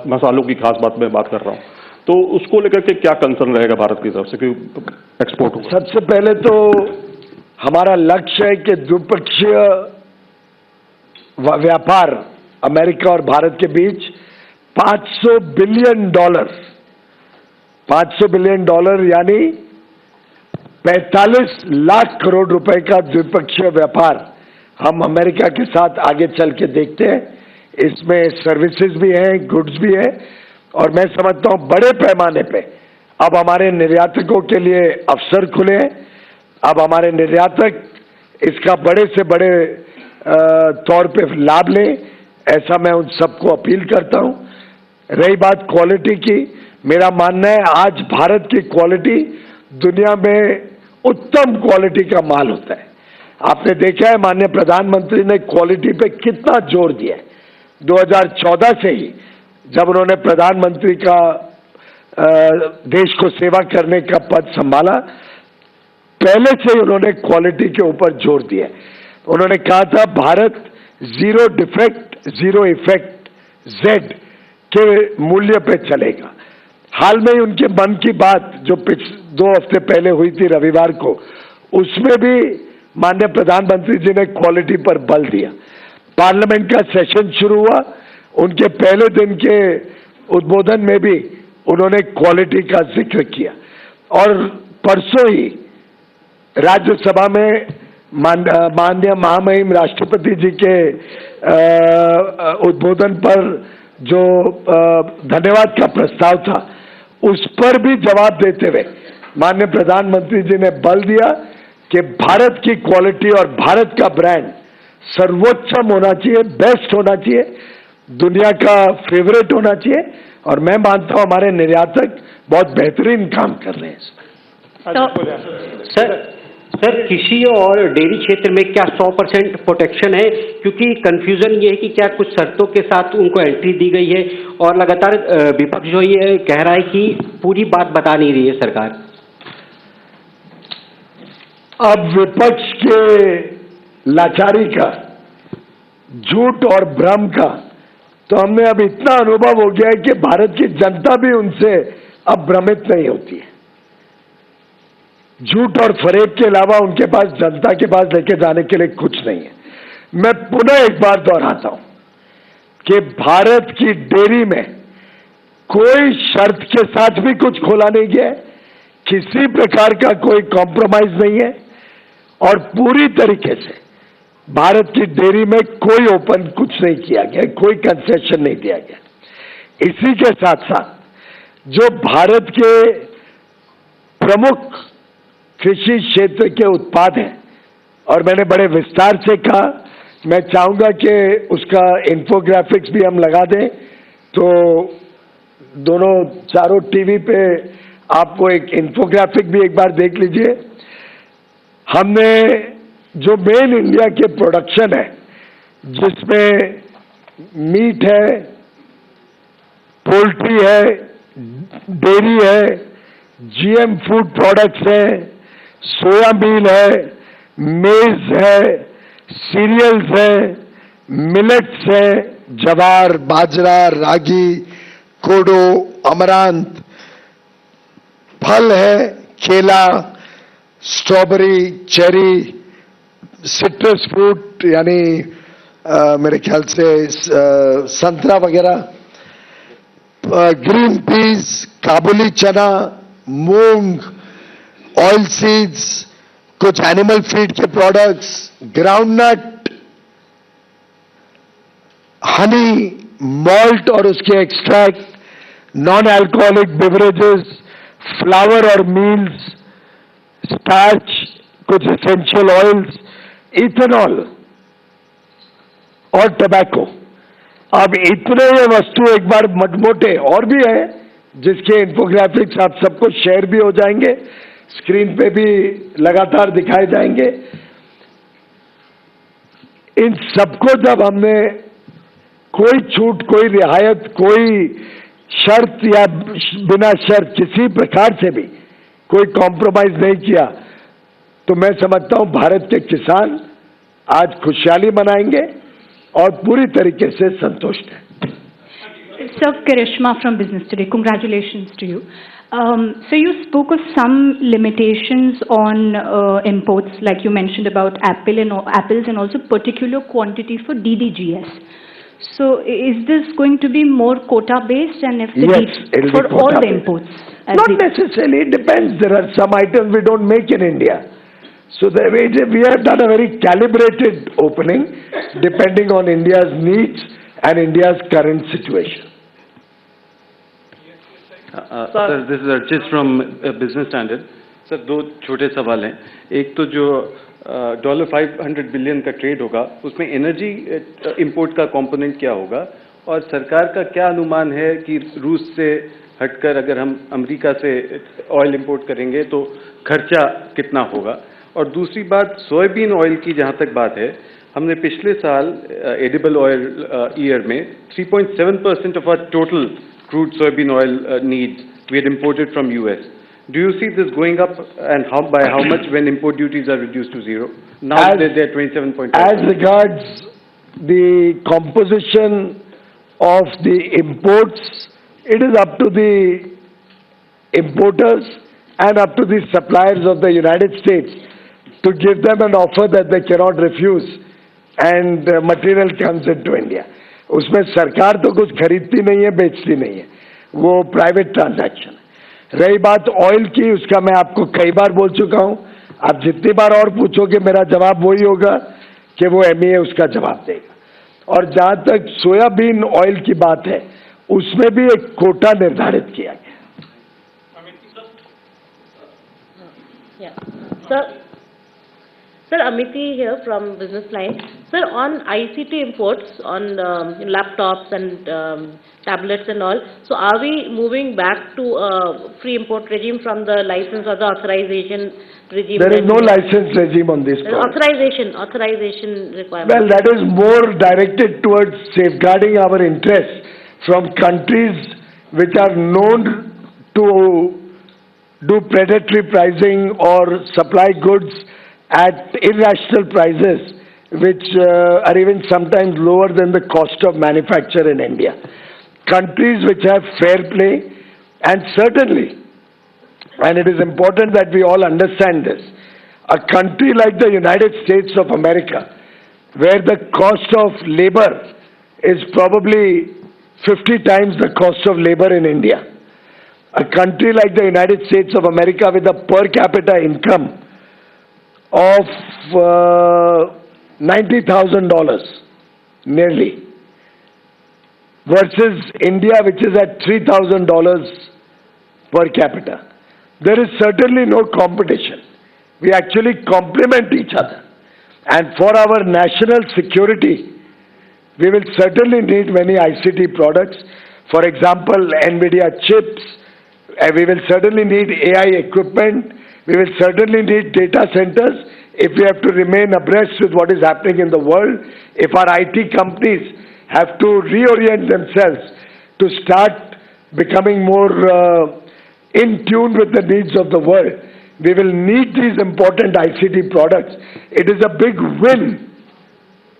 मसालों की खास बात मैं बात कर रहा हूँ, तो उसको लेकर के क्या कंसर्न रहेगा भारत की तरफ से कि एक्सपोर्ट होगा? सबसे पहले तो हमारा लक्ष्य है कि द्विपक्षीय व्यापार अमेरिका और भारत के बीच $500 बिलियन यानी 45 लाख करोड़ रुपए का द्विपक्षीय व्यापार हम अमेरिका के साथ आगे चल के देखते हैं। इसमें सर्विसेज भी हैं, गुड्स भी है और मैं समझता हूं बड़े पैमाने पे अब हमारे निर्यातकों के लिए अवसर खुले हैं। अब हमारे निर्यातक इसका बड़े से बड़े तौर पे लाभ लें, ऐसा मैं उन सबको अपील करता हूं। रही बात क्वालिटी की, मेरा मानना है आज भारत की क्वालिटी दुनिया में उत्तम क्वालिटी का माल होता है। आपने देखा है माननीय प्रधानमंत्री ने क्वालिटी पे कितना जोर दिया है। 2014 से ही जब उन्होंने प्रधानमंत्री का देश को सेवा करने का पद संभाला, पहले से ही उन्होंने क्वालिटी के ऊपर जोर दिया। उन्होंने कहा था Bharat zero defect zero effect Z के मूल्य पे चलेगा। हाल में ही उनके मन की बात जो 2 हफ्ते पहले हुई थी रविवार को, उसमें भी माननीय प्रधानमंत्री जी ने क्वालिटी पर बल दिया। पार्लियामेंट का सेशन शुरू हुआ, उनके पहले दिन के उद्बोधन में भी उन्होंने क्वालिटी का जिक्र किया और परसों ही राज्यसभा में माननीय महामहिम राष्ट्रपति जी के उद्बोधन पर जो धन्यवाद का प्रस्ताव था, उस पर भी जवाब देते हुए माननीय प्रधानमंत्री जी ने बल दिया कि भारत की क्वालिटी और भारत का ब्रांड सर्वोच्चम होना चाहिए, बेस्ट होना चाहिए, दुनिया का फेवरेट होना चाहिए और मैं मानता हूं हमारे निर्यातक बहुत बेहतरीन काम कर रहे हैं इसमें। सर, कृषि और डेयरी क्षेत्र में क्या 100% प्रोटेक्शन है? क्योंकि कंफ्यूजन ये है कि क्या कुछ शर्तों के साथ उनको एंट्री दी गई है और लगातार विपक्ष जो ये कह रहा है कि पूरी बात बता नहीं रही है सरकार। अब विपक्ष के लाचारी का, झूठ और भ्रम का तो हमने अब इतना अनुभव हो गया है कि भारत की जनता भी उनसे अब भ्रमित नहीं होती है। झूठ और फरेब के अलावा उनके पास जनता के पास लेके जाने के लिए कुछ नहीं है। मैं पुनः एक बार दोहराता हूं कि भारत की डेयरी में कोई शर्त के साथ भी कुछ खोला नहीं गया है, किसी प्रकार का कोई कॉम्प्रोमाइज नहीं है और पूरी तरीके से भारत की डेयरी में कोई ओपन कुछ नहीं किया गया, कोई कंसेशन नहीं दिया गया। इसी के साथ साथ जो भारत के प्रमुख कृषि क्षेत्र के उत्पाद हैं, और मैंने बड़े विस्तार से कहा, मैं चाहूंगा कि उसका इन्फोग्राफिक्स भी हम लगा दें, तो दोनों चारों टीवी पे आप वो एक इन्फोग्राफिक भी एक बार देख लीजिए। हमने जो मेन इंडिया के प्रोडक्शन है, जिसमें मीट है, पोल्ट्री है, डेयरी है, जीएम फूड प्रोडक्ट्स है, सोयाबीन है, मेज है, सीरियल्स है, मिलेट्स है, जवार, बाजरा, रागी, कोडो, अमरांत, फल है, केला, स्ट्रॉबेरी, चेरी, सिट्रस फ्रूट यानी मेरे ख्याल से संतरा वगैरह, ग्रीन पीस, काबुली चना, मूंग, ऑयल सीड्स, कुछ एनिमल फीड के प्रोडक्ट्स, ग्राउंडनट, हनी, मॉल्ट और उसके extract, non alcoholic beverages, flower और मील्स, स्टार्च, कुछ एसेंशियल ऑयल्स, इथेनॉल और टबैको। अब इतने ये वस्तु एक बार मोटे और भी है, जिसके इन्फोग्राफिक्स आप सबको शेयर भी हो जाएंगे, स्क्रीन पे भी लगातार दिखाए जाएंगे। इन सबको जब हमने कोई छूट, कोई रियायत, कोई शर्त या बिना शर्त किसी प्रकार से भी कोई कॉम्प्रोमाइज नहीं किया, तो मैं समझता हूं भारत के किसान आज खुशहाली मनाएंगे और पूरी तरीके से संतुष्ट हैं। Sir, Karishma from Business Today. Congratulations to you. So you spoke of some limitations on imports, like you mentioned about apples and also particular quantity for DDGS. So is this going to be more quota based, and if the Yes, it'll for be all quota the based. imports? Not necessarily. It depends. There are some items we don't make in India. So we have done a very calibrated opening depending on India's needs and India's current situation. Sir, this is Archit from business standard. Sir, दो छोटे सवाल हैं। एक तो जो $500 billion का trade होगा, उसमें एनर्जी इंपोर्ट का कंपोनेंट क्या होगा, और सरकार का क्या अनुमान है कि रूस से हटकर अगर हम अमेरिका से ऑयल इंपोर्ट करेंगे तो खर्चा कितना होगा। और दूसरी बात, सोयाबीन ऑयल की जहां तक बात है, हमने पिछले साल एडिबल ऑयल ईयर में 3.7% of our total crude soybean oil needs we had imported from US. Do you see this going up, and by how much when import duties are reduced to zero? Now they're 27.5%. As regards the composition of the imports, it is up to the importers and up to the suppliers of the United States to give them an offer that they cannot refuse, and material comes into India. उसमें सरकार तो कुछ खरीदती नहीं है, बेचती नहीं है, वो प्राइवेट ट्रांजैक्शन है। रही बात ऑयल की, उसका मैं आपको कई बार बोल चुका हूं, आप जितनी बार और पूछोगे मेरा जवाब वही होगा कि वो MEA उसका जवाब देगा। और जहां तक सोयाबीन ऑयल की बात है, उसमें भी एक कोटा निर्धारित किया गया। Sir, Amity here from Business Line. Sir, on ICT imports, on laptops and tablets and all, so are we moving back to a free import regime from the license or the authorization regime? There is no license regime on this product. Authorization requirement. Well, that is more directed towards safeguarding our interests from countries which are known to do predatory pricing or supply goods at irrational prices, which are even sometimes lower than the cost of manufacture in India. Countries which have fair play, and certainly and it is important that we all understand this. A country like the United States of America, where the cost of labor is probably 50 times the cost of labor in India. A country like the United States of America with a per capita income of $90,000 nearly, versus India which is at $3,000 per capita. There is certainly no competition. We actually complement each other. And for our national security, we will certainly need many ICT products. For example, NVIDIA chips. We will certainly need AI equipment. We will certainly need data centers if we have to remain abreast with what is happening in the world. If our IT companies have to reorient themselves to start becoming more in tune with the needs of the world, we will need these important ICT products. It is a big win.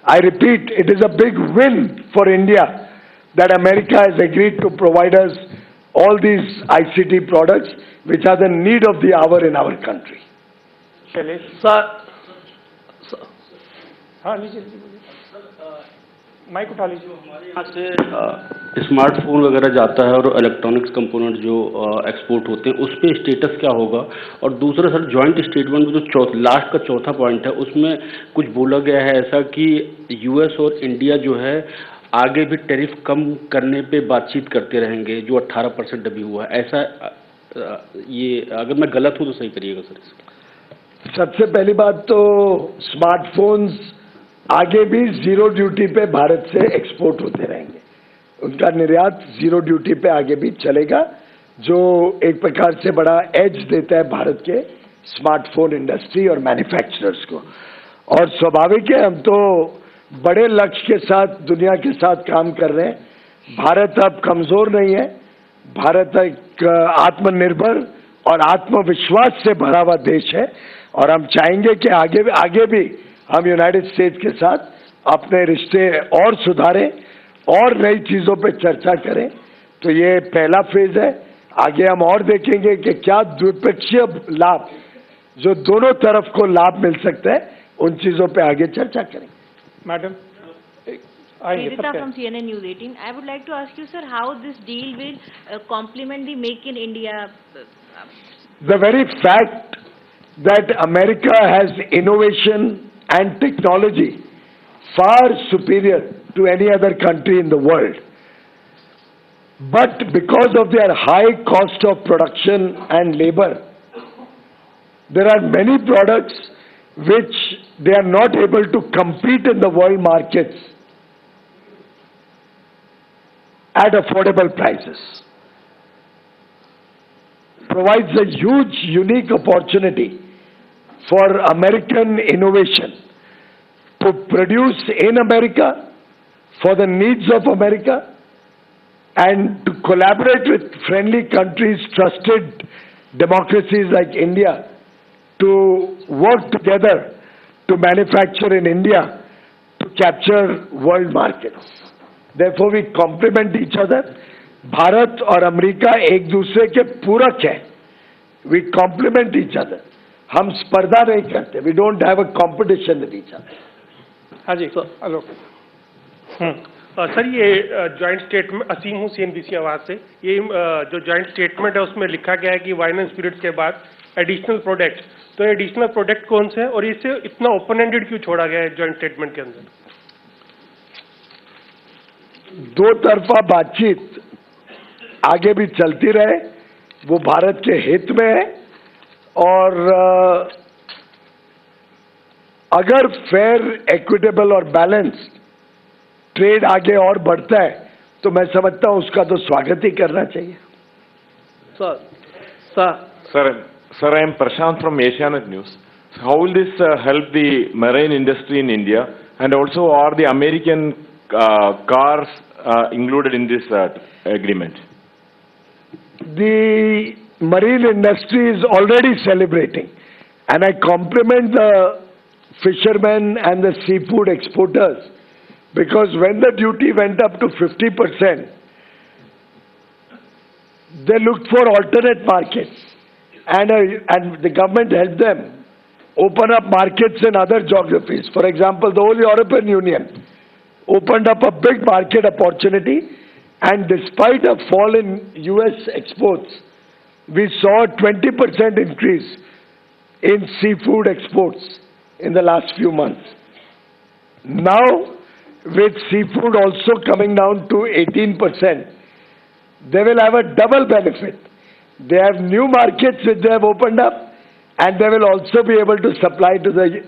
I repeat, it is a big win for India that America has agreed to provide us all these ICT products, which are the need of the hour in our country. Shailesh हाँ लीजिए mic उठा लीजिए। यहाँ से smartphone वगैरह जाता है और इलेक्ट्रॉनिक्स कंपोनेंट जो एक्सपोर्ट होते हैं उस पे स्टेटस क्या होगा? और दूसरा सर जॉइंट स्टेटमेंट में जो लास्ट का चौथा पॉइंट है उसमें कुछ बोला गया है ऐसा कि यूएस और इंडिया जो है आगे भी टैरिफ कम करने पे बातचीत करते रहेंगे, जो 18% अभी हुआ है, ऐसा ये अगर मैं गलत हूँ तो सही करिएगा सर। सबसे पहली बात तो स्मार्टफोन्स आगे भी जीरो ड्यूटी पे भारत से एक्सपोर्ट होते रहेंगे। उनका निर्यात जीरो ड्यूटी पे आगे भी चलेगा, जो एक प्रकार से बड़ा एज देता है भारत के स्मार्टफोन इंडस्ट्री और मैन्युफैक्चरर्स को। और स्वाभाविक है, हम तो बड़े लक्ष्य के साथ दुनिया के साथ काम कर रहे हैं। भारत अब कमजोर नहीं है। भारत एक आत्मनिर्भर और आत्मविश्वास से भरा हुआ देश है, और हम चाहेंगे कि आगे भी हम यूनाइटेड स्टेट्स के साथ अपने रिश्ते और सुधारें और नई चीजों पे चर्चा करें। तो ये पहला फेज है। आगे हम और देखेंगे कि क्या द्विपक्षीय लाभ जो दोनों तरफ को लाभ मिल सकता है, उन चीजों पे आगे चर्चा करें। Madam Nidita from CNN News 18. I would like to ask you, sir, how this deal will complement the Make in India? The very fact that America has innovation and technology far superior to any other country in the world, but because of their high cost of production and labor, there are many products which they are not able to compete in the world markets at affordable prices. Provides a huge, unique opportunity for American innovation to produce in America for the needs of America and to collaborate with friendly countries, trusted democracies like India, to work together to manufacture in India to capture world markets. Therefore, we complement each other. Bharat और America एक दूसरे के पूरक हैं. We complement each other. हम स्पर्धा नहीं करते. We don't have a competition with each other. हाँ जी आलोक। सर ये जॉइंट स्टेटमेंट, असीम हूँ CNBC आवाज से। ये जो जॉइंट स्टेटमेंट है उसमें लिखा गया है कि वाइन एंड स्पिरिट्स के बाद एडिशनल प्रोडक्ट, तो एडिशनल प्रोडक्ट कौन से हैं और इसे इतना ओपन एंडेड क्यों छोड़ा गया है जॉइंट स्टेटमेंट के अंदर? दो तरफा बातचीत आगे भी चलती रहे, वो भारत के हित में है। और अगर फेयर, एक्विटेबल और बैलेंस ट्रेड आगे और बढ़ता है तो मैं समझता हूं उसका तो स्वागत ही करना चाहिए। Sir, I am Prashant from Asianet News. How will this help the marine industry in India, and also are the American cars included in this agreement? The marine industry is already celebrating, and I compliment the fishermen and the seafood exporters, because when the duty went up to 50%, they looked for alternate markets. and the government helped them open up markets in other geographies. For example, the whole European Union opened up a big market opportunity, and despite a fall in US exports, we saw a 20% increase in seafood exports in the last few months. Now, with seafood also coming down to 18%, they will have a double benefit. They have new markets which they have opened up, and they will also be able to supply to the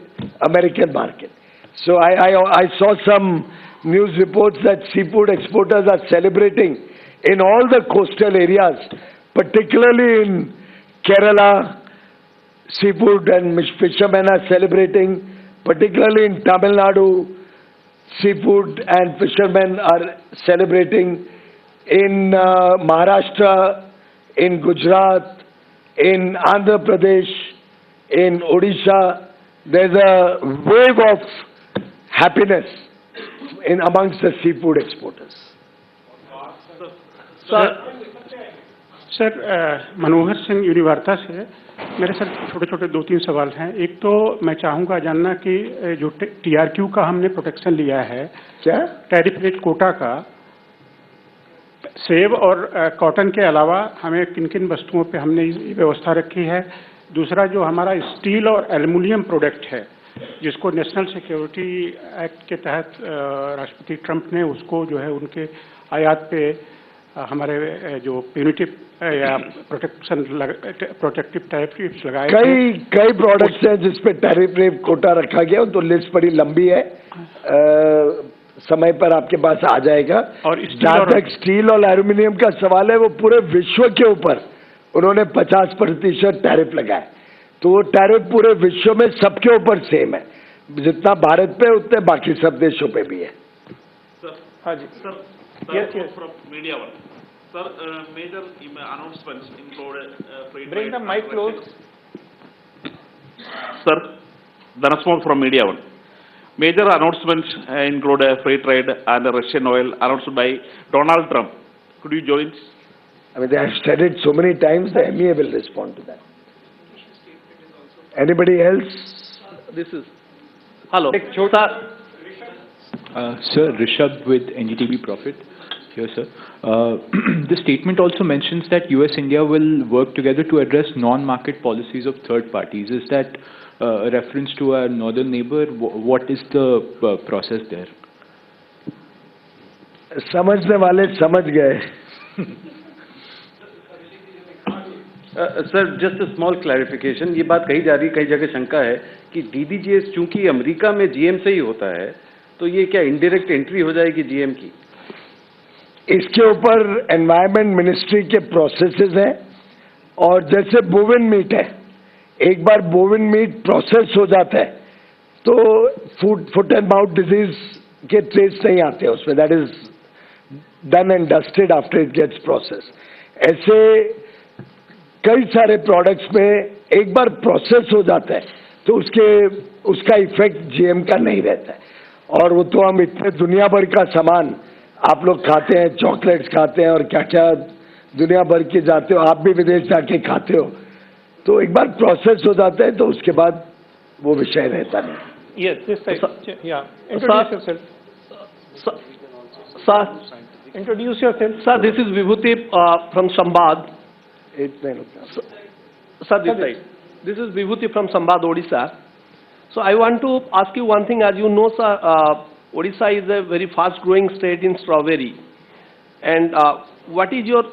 American market. So I saw some news reports that seafood exporters are celebrating in all the coastal areas, particularly in Kerala. Seafood and fishermen are celebrating, particularly in Tamil Nadu. Seafood and fishermen are celebrating in Maharashtra, in Gujarat, in Andhra Pradesh, in Odisha. There's a wave of happiness amongst the seafood exporters. Sir Manohar Singh Univarta से मेरे sir छोटे छोटे 2-3 सवाल हैं। एक तो मैं चाहूँगा जानना कि जो TRQ का हमने प्रोटेक्शन लिया है, क्या टैरिफ रेट कोटा का, सेब और कॉटन के अलावा हमें किन किन वस्तुओं पे हमने व्यवस्था रखी है। दूसरा जो हमारा स्टील और एल्युमिनियम प्रोडक्ट है, जिसको नेशनल सिक्योरिटी एक्ट के तहत राष्ट्रपति ट्रंप ने उसको जो है उनके आयात पे हमारे जो प्यूनिटिव या प्रोटेक्टिव टैरिफ्स लगाए कई प्रोडक्ट्स हैं जिस पे टैरिफ रेट कोटा रखा गया, तो लिस्ट बड़ी लंबी है, समय पर आपके पास आ जाएगा। और जहाँ तक स्टील और एल्युमिनियम का सवाल है, वो पूरे विश्व के ऊपर उन्होंने 50% टैरिफ लगाए, तो वो टैरिफ पूरे विश्व में सबके ऊपर सेम है, जितना भारत पे उतने बाकी सब देशों पे भी है। हाँ जी sir, from Media One. Sir, major announcements include Bring the mic close. Sir, Dhanaswamy from Media One. Major announcements include free trade and Russian oil announced by Donald Trump. Could you join? I mean, they have said it so many times, the MEA will respond to that. Anybody else? This is... Hello. Sir, Rishabh with NDTV Profit. Here, sir. The statement also mentions that US-India will work together to address non-market policies of third parties. Is that a reference to our northern neighbor? What is the process there? समझने वाले समझ गए। Sir, just a small clarification, ये बात कही जा रही, कई जगह शंका है कि DDGS चूंकि अमेरिका में GM से ही होता है, तो ये क्या इनडायरेक्ट एंट्री हो जाएगी GM की? इसके ऊपर एनवायरमेंट मिनिस्ट्री के प्रोसेसेस हैं, और जैसे बोविन मीट है, एक बार बोविन मीट प्रोसेस हो जाता है तो फुट एंड माउथ डिजीज के ट्रेस नहीं आते उसमें, that is done and dusted after it gets process. ऐसे कई सारे प्रोडक्ट्स में एक बार प्रोसेस हो जाता है तो उसका इफेक्ट GM का नहीं रहता है। और वो तो हम इतने दुनिया भर का सामान आप लोग खाते हैं, चॉकलेट्स खाते हैं और क्या क्या दुनिया भर के जाते हो, आप भी विदेश जाके खाते हो, तो एक बार प्रोसेस हो जाता है तो उसके बाद वो विषय रहता नहीं। Yes, this side. Yeah. Introduce yourself. Sir, introduce yourself. Sir, this is Vibhuti from Sambad. Sir, this side. This is Vibhuti from Sambad, Odisha. So I want to ask you one thing. As you know, sir, Odisha is a very fast-growing state in strawberry. And what is your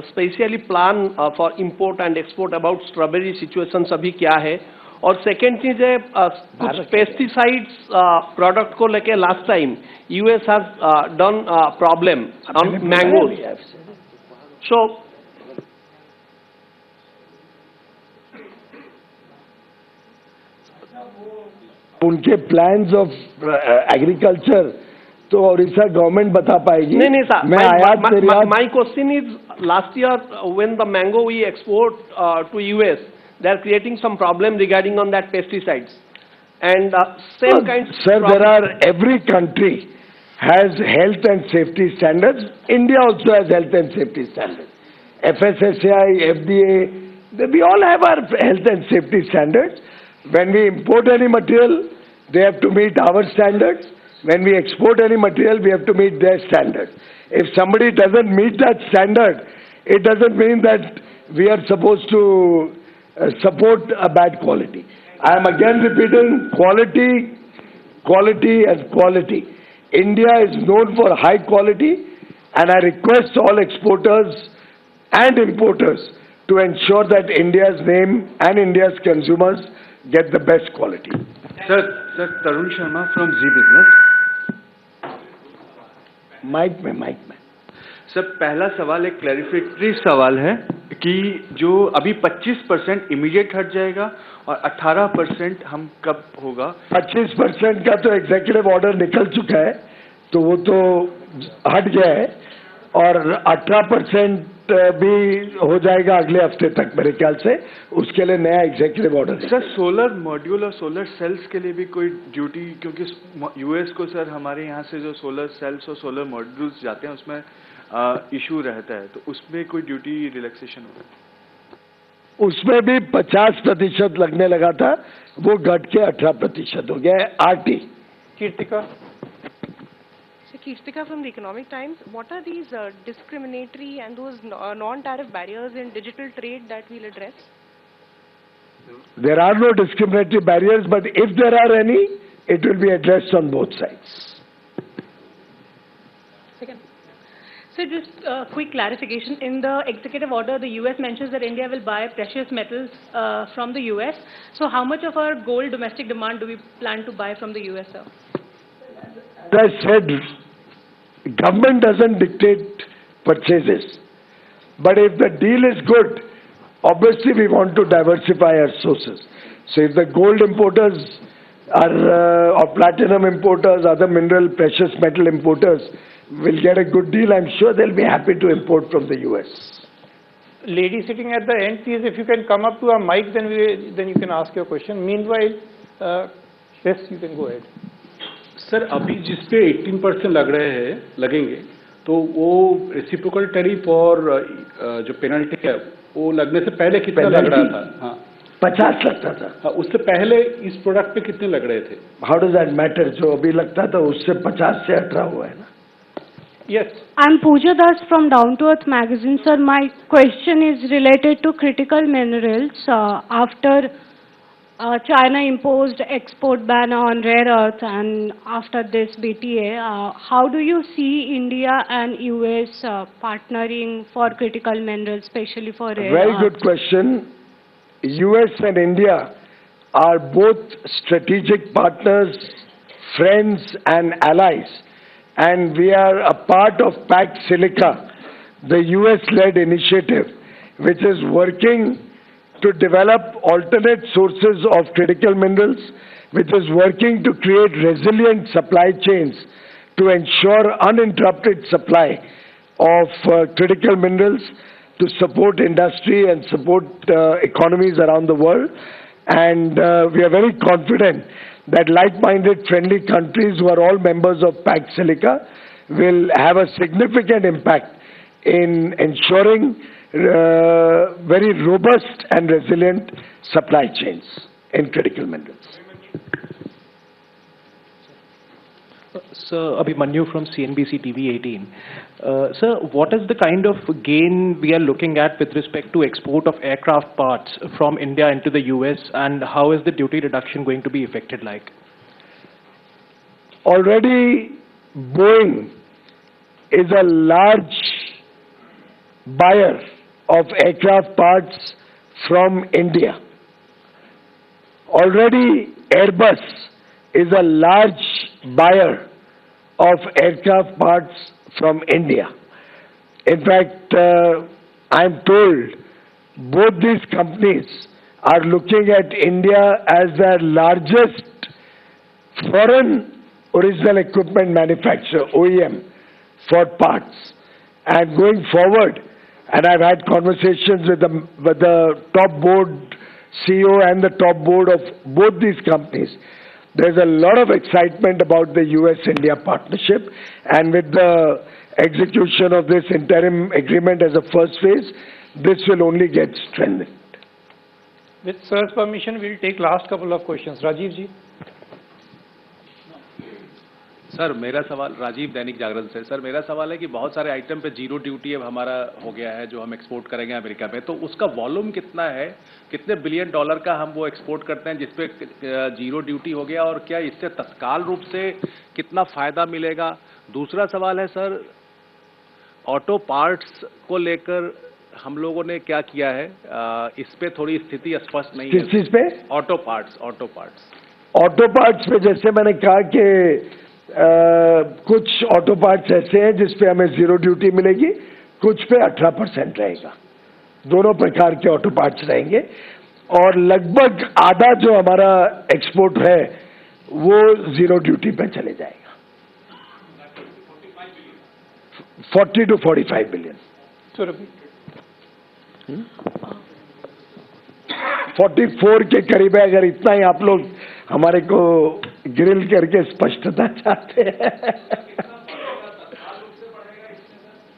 specially plan for import and export about strawberry situations अभी क्या है? और second चीज है कुछ pesticides product को लेके last time US has done problem on mangoes. So उनके प्लान्स ऑफ एग्रीकल्चर तो उड़ीसा गवर्नमेंट बता पाएगी। नहीं सर, मैं आयात my question is last year when the mango we export to US, they are creating some problem regarding on that pesticides and same kind. Sir, every country has health and safety standards. India also has health and safety standards. FSSAI, FDA, We all have our health and safety standards. When we import any material, they have to meet our standards. When we export any material, we have to meet their standards. If somebody doesn't meet that standard, it doesn't mean that we are supposed to support a bad quality. I am again repeating, quality, quality and quality. India is known for high quality, and I request all exporters and importers to ensure that India's name and India's consumers get the best quality. Sir, Tarun Sharma from Zee Business. Mike में sir पहला सवाल एक क्लैरिफिकेटरी सवाल है कि जो अभी 25% immediate हट जाएगा और 18% हम कब होगा? 25% का तो एग्जीक्यूटिव ऑर्डर निकल चुका है, तो वो तो हट गया है, और 18% भी हो जाएगा अगले हफ्ते तक मेरे ख्याल से. उसके लिए नया एग्जीक्यूटिव ऑर्डर है. सर सोलर मॉड्यूल और सोलर सेल्स के लिए भी कोई ड्यूटी, क्योंकि यूएस को सर हमारे यहाँ से जो सोलर सेल्स और सोलर मॉड्यूल्स जाते हैं उसमें इशू रहता है, तो उसमें कोई ड्यूटी रिलैक्सेशन होगा? उसमें भी 50% लगने लगा था, वो घट के 18% हो गया है. RT Kirtika. So Kirtika from the Economic Times, what are these discriminatory and those non-tariff barriers in digital trade that we'll address? There are no discriminatory barriers, but if there are any, it will be addressed on both sides. Second. So just quick clarification. In the executive order, the US mentions that India will buy precious metals from the US. So how much of our gold domestic demand do we plan to buy from the US, sir? As I said, government doesn't dictate purchases. But if the deal is good, obviously we want to diversify our sources. So if the gold importers are, or platinum importers, other mineral, precious metal importers will get a good deal, I'm sure they'll be happy to import from the US. Lady sitting at the end, please, if you can come up to a mic, then you can ask your question. Meanwhile, yes, you can go ahead. Sir अभी जिस पे 18% लगेंगे, तो वो reciprocal tariff और जो penalty है वो लगने से पहले कितना लग रहा था? हाँ 50 लगता था. हाँ, उससे पहले इस प्रोडक्ट पे कितने लग रहे थे? How does that matter? जो अभी लगता था उससे 50 से 18 हुआ है ना? Yes. I'm Pooja Das from Down to Earth magazine. Sir, my question is related to critical minerals. After China imposed export ban on rare earths, and after this BTA, how do you see India and US partnering for critical minerals, especially for rare earths? Very good question. US and India are both strategic partners, friends and allies, and we are a part of Pact Silica, the US-led initiative, which is working to develop alternate sources of critical minerals, which is working to create resilient supply chains to ensure uninterrupted supply of critical minerals to support industry and support economies around the world. And we are very confident that like-minded friendly countries who are all members of Pact Silica will have a significant impact in ensuring very robust and resilient supply chains in critical minerals. Sir, Abhimanyu from CNBC TV 18. Sir, what is the kind of gain we are looking at with respect to export of aircraft parts from India into the US, and how is the duty reduction going to be affected like? Already Boeing is a large buyer of aircraft parts from India. Already Airbus is a large buyer of aircraft parts from India. In fact, I'm told both these companies are looking at India as their largest foreign original equipment manufacturer, OEM, for parts. And going forward, and I've had conversations with the top board CEO and the top board of both these companies. There's a lot of excitement about the US-India partnership, and with the execution of this interim agreement as a first phase, this will only get strengthened. With sir's permission, we'll take last couple of questions. Rajiv ji. Sir मेरा सवाल राजीव दैनिक जागरण से sir मेरा सवाल है कि बहुत सारे item पे जीरो ड्यूटी अब हमारा हो गया है जो हम एक्सपोर्ट करेंगे अमेरिका में, तो उसका वॉल्यूम कितना है, कितने बिलियन डॉलर का हम वो एक्सपोर्ट करते हैं जिसपे जीरो ड्यूटी हो गया, और क्या इससे तत्काल रूप से कितना फायदा मिलेगा? दूसरा सवाल है सर, ऑटो पार्ट्स को लेकर हम लोगों ने क्या किया है, इस पे थोड़ी स्थिति स्पष्ट नहीं है। किस चीज पे? ऑटो पार्ट्स ऑटो पार्ट्स पे जैसे मैंने कहा कि कुछ ऑटो पार्ट्स ऐसे हैं जिसपे हमें जीरो ड्यूटी मिलेगी, कुछ पे 18% रहेगा। दोनों प्रकार के ऑटो पार्ट्स रहेंगे और लगभग आधा जो हमारा एक्सपोर्ट है वो जीरो ड्यूटी पे चले जाएगा। 40 to 45 बिलियन। 44 के करीब है। अगर इतना ही आप लोग हमारे को ग्रिल करके स्पष्टता चाहते हैं।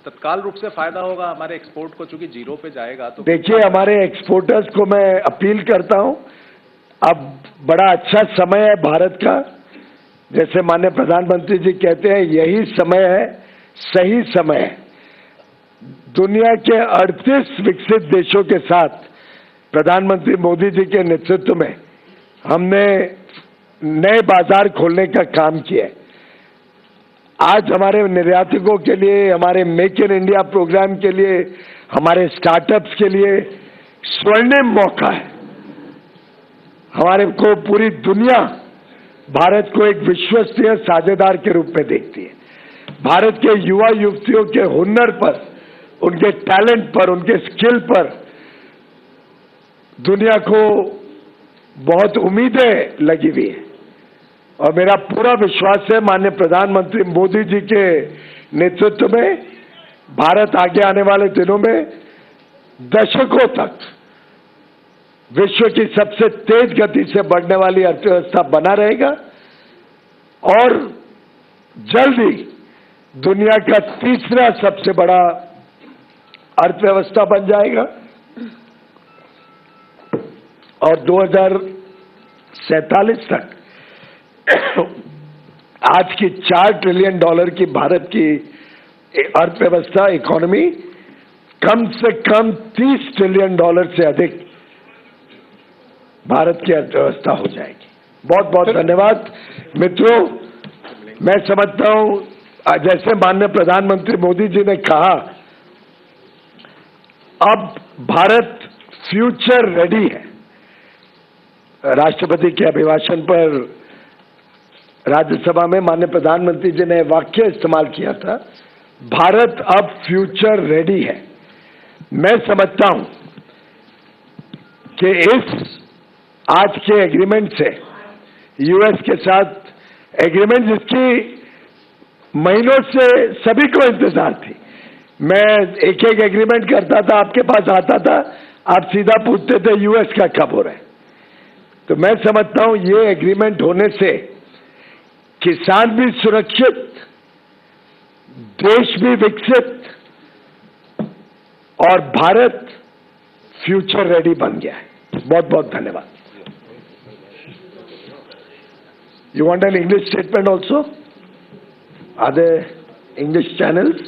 तत्काल रूप से फायदा होगा हमारे एक्सपोर्ट को, चूंकि जीरो पे जाएगा तो। देखिए, हमारे एक्सपोर्टर्स को मैं अपील करता हूं, अब बड़ा अच्छा समय है भारत का। जैसे माननीय प्रधानमंत्री जी कहते हैं, यही समय है, सही समय है। दुनिया के 38 विकसित देशों के साथ प्रधानमंत्री मोदी जी के नेतृत्व में हमने नए बाजार खोलने का काम किया है। आज हमारे निर्यातकों के लिए, हमारे मेक इन इंडिया प्रोग्राम के लिए, हमारे स्टार्टअप्स के लिए स्वर्णिम मौका है। हमारे को पूरी दुनिया भारत को एक विश्वसनीय साझेदार के रूप में देखती है। भारत के युवा युवतियों के हुनर पर, उनके टैलेंट पर, उनके स्किल पर दुनिया को बहुत उम्मीदें लगी हुई है और मेरा पूरा विश्वास है माननीय प्रधानमंत्री मोदी जी के नेतृत्व में भारत आगे आने वाले दिनों में दशकों तक विश्व की सबसे तेज गति से बढ़ने वाली अर्थव्यवस्था बना रहेगा और जल्द ही दुनिया का तीसरा सबसे बड़ा अर्थव्यवस्था बन जाएगा और 2047 तक आज की $4 ट्रिलियन की भारत की अर्थव्यवस्था, इकोनॉमी कम से कम $30 ट्रिलियन से अधिक भारत की अर्थव्यवस्था हो जाएगी। बहुत बहुत धन्यवाद मित्रों। मैं समझता हूं जैसे माननीय प्रधानमंत्री मोदी जी ने कहा, अब भारत फ्यूचर रेडी है। राष्ट्रपति के अभिभाषण पर राज्यसभा में माननीय प्रधानमंत्री जी ने वाक्य इस्तेमाल किया था, भारत अब फ्यूचर रेडी है। मैं समझता हूं कि इस आज के एग्रीमेंट से, यूएस के साथ एग्रीमेंट जिसकी महीनों से सभी को इंतजार थी, मैं एक एक एग्रीमेंट करता था, आपके पास आता था, आप सीधा पूछते थे यूएस का कब हो रहा है। तो मैं समझता हूं ये एग्रीमेंट होने से किसान भी सुरक्षित, देश भी विकसित और भारत फ्यूचर रेडी बन गया है। बहुत बहुत धन्यवाद। You want an English statement also? Are there English channels?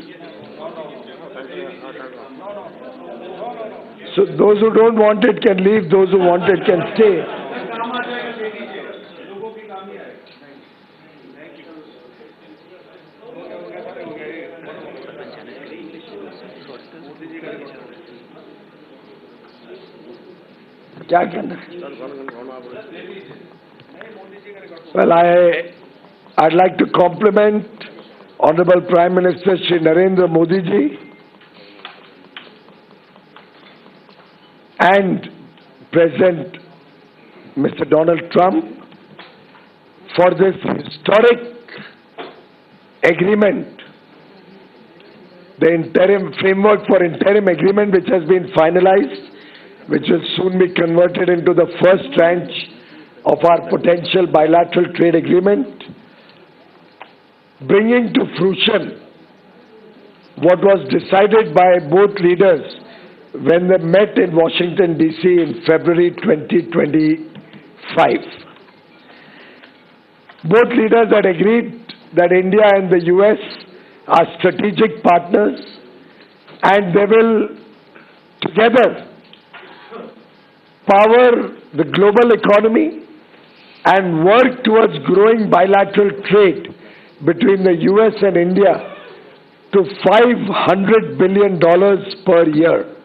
So those who don't want it can leave, those who want it can stay. क्या कहना है? Well, I'd like to compliment Honorable Prime Minister Shri Narendra Modi ji and President Mr. Donald Trump for this historic agreement, the interim framework for interim agreement which has been finalized, which will soon be converted into the first tranche of our potential bilateral trade agreement, bringing to fruition what was decided by both leaders when they met in Washington, D.C. in February 2025. Both leaders had agreed that India and the US are strategic partners and they will together power the global economy and work towards growing bilateral trade between the US and India to $500 billion per year.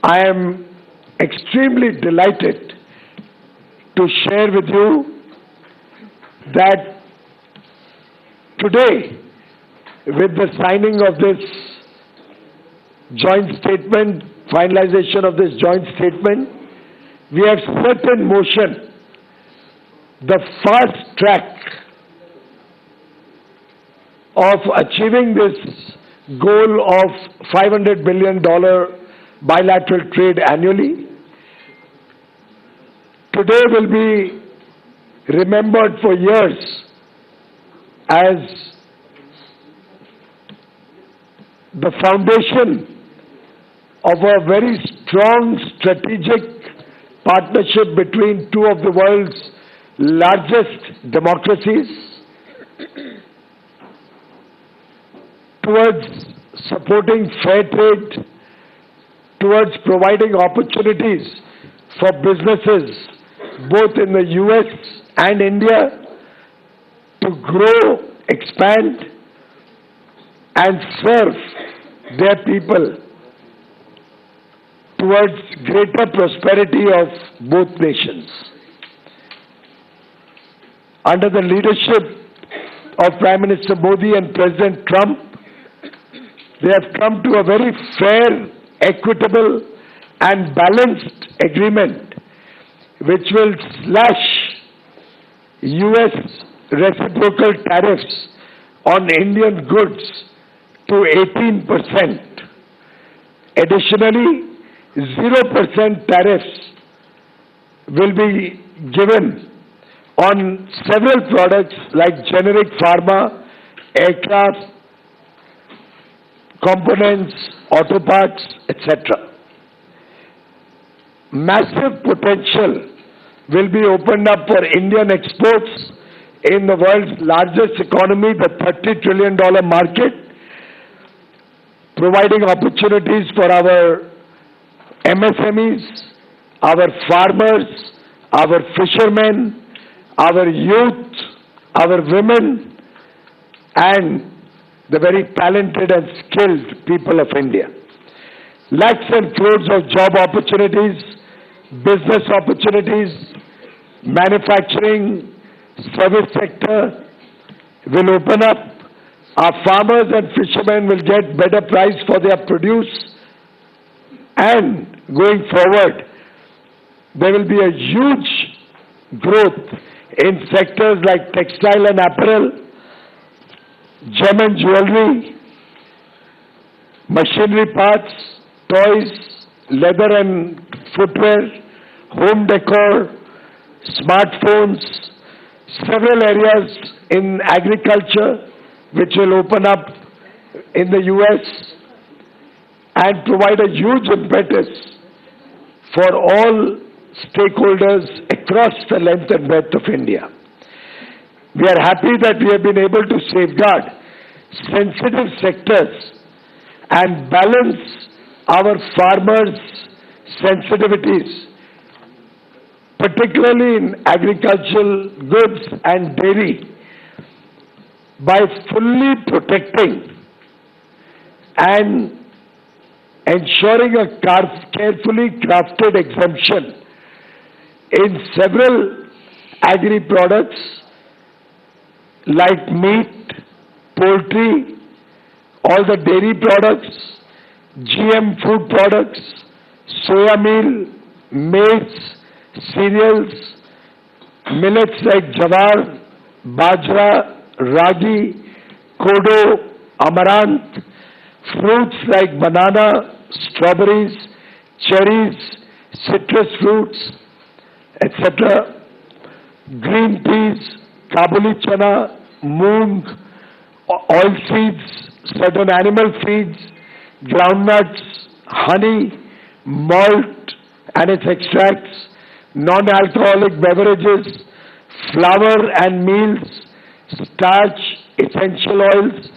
I am extremely delighted to share with you that today, with the signing of this joint statement, finalization of this joint statement, we have set in motion the fast track of achieving this goal of $500 billion bilateral trade annually. Today will be remembered for years as the foundation of a very strong strategic partnership between two of the world's largest democracies towards supporting fair trade, towards providing opportunities for businesses both in the US and India to grow, expand and serve their people towards greater prosperity of both nations. Under the leadership of Prime Minister Modi and President Trump, they have come to a very fair, equitable and balanced agreement which will slash US reciprocal tariffs on Indian goods to 18%. Additionally, 0% tariffs will be given on several products like generic pharma, aircraft, components, auto parts, etc. Massive potential will be opened up for Indian exports in the world's largest economy, the $30 trillion market, providing opportunities for our MSMEs, our farmers, our fishermen, our youth, our women, and the very talented and skilled people of India. Lakhs and crores of job opportunities, business opportunities, manufacturing, service sector will open up. Our farmers and fishermen will get better price for their produce, and going forward, there will be a huge growth in sectors like textile and apparel, gem and jewelry, machinery parts, toys, leather and footwear, home decor, smartphones, several areas in agriculture which will open up in the US and provide a huge impetus for all stakeholders across the length and breadth of India. We are happy that we have been able to safeguard sensitive sectors and balance our farmers' sensitivities, particularly in agricultural goods and dairy, by fully protecting and ensuring a carefully crafted exemption in several agri products like meat, poultry, all the dairy products, GM food products, soya meal, maize, cereals, millets like jawar, bajra, ragi, kodo, amaranth, fruits like banana, strawberries, cherries, citrus fruits, etc., green peas, kabuli chana, moong, oil seeds, certain animal feeds, groundnuts, honey, malt and its extracts, non-alcoholic beverages, flour and meals, starch, essential oils,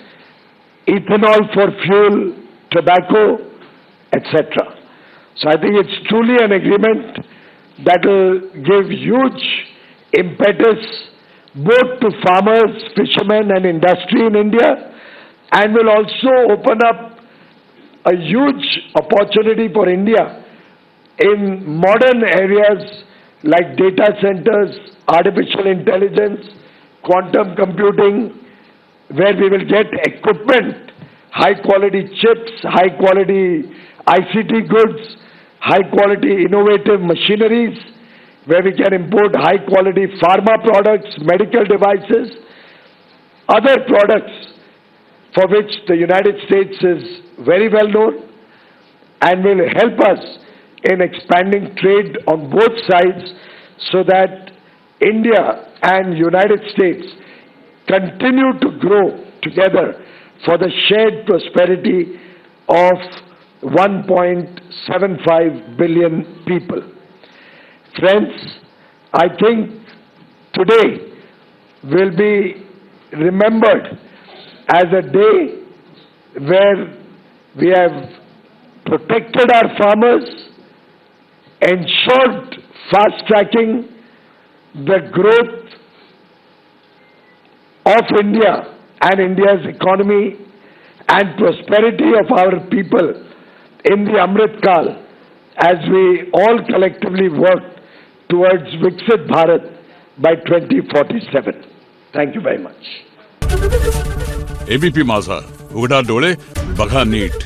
ethanol for fuel, tobacco, etc. So I think it's truly an agreement that will give huge impetus both to farmers, fishermen and industry in India, and will also open up a huge opportunity for India in modern areas like data centers, artificial intelligence, quantum computing, where we will get equipment, high quality chips, high quality ICT goods, high quality innovative machineries, where we can import high quality pharma products, medical devices, other products for which the United States is very well known and will help us in expanding trade on both sides so that India and United States continue to grow together for the shared prosperity of 1.75 billion people. Friends, I think today will be remembered as a day where we have protected our farmers, ensured fast-tracking the growth of India and India's economy and prosperity of our people in the Amrit Kal as we all collectively work towards Viksit Bharat by 2047. Thank you very much. ABP माझा, उघडा डोळे, बघा NEET.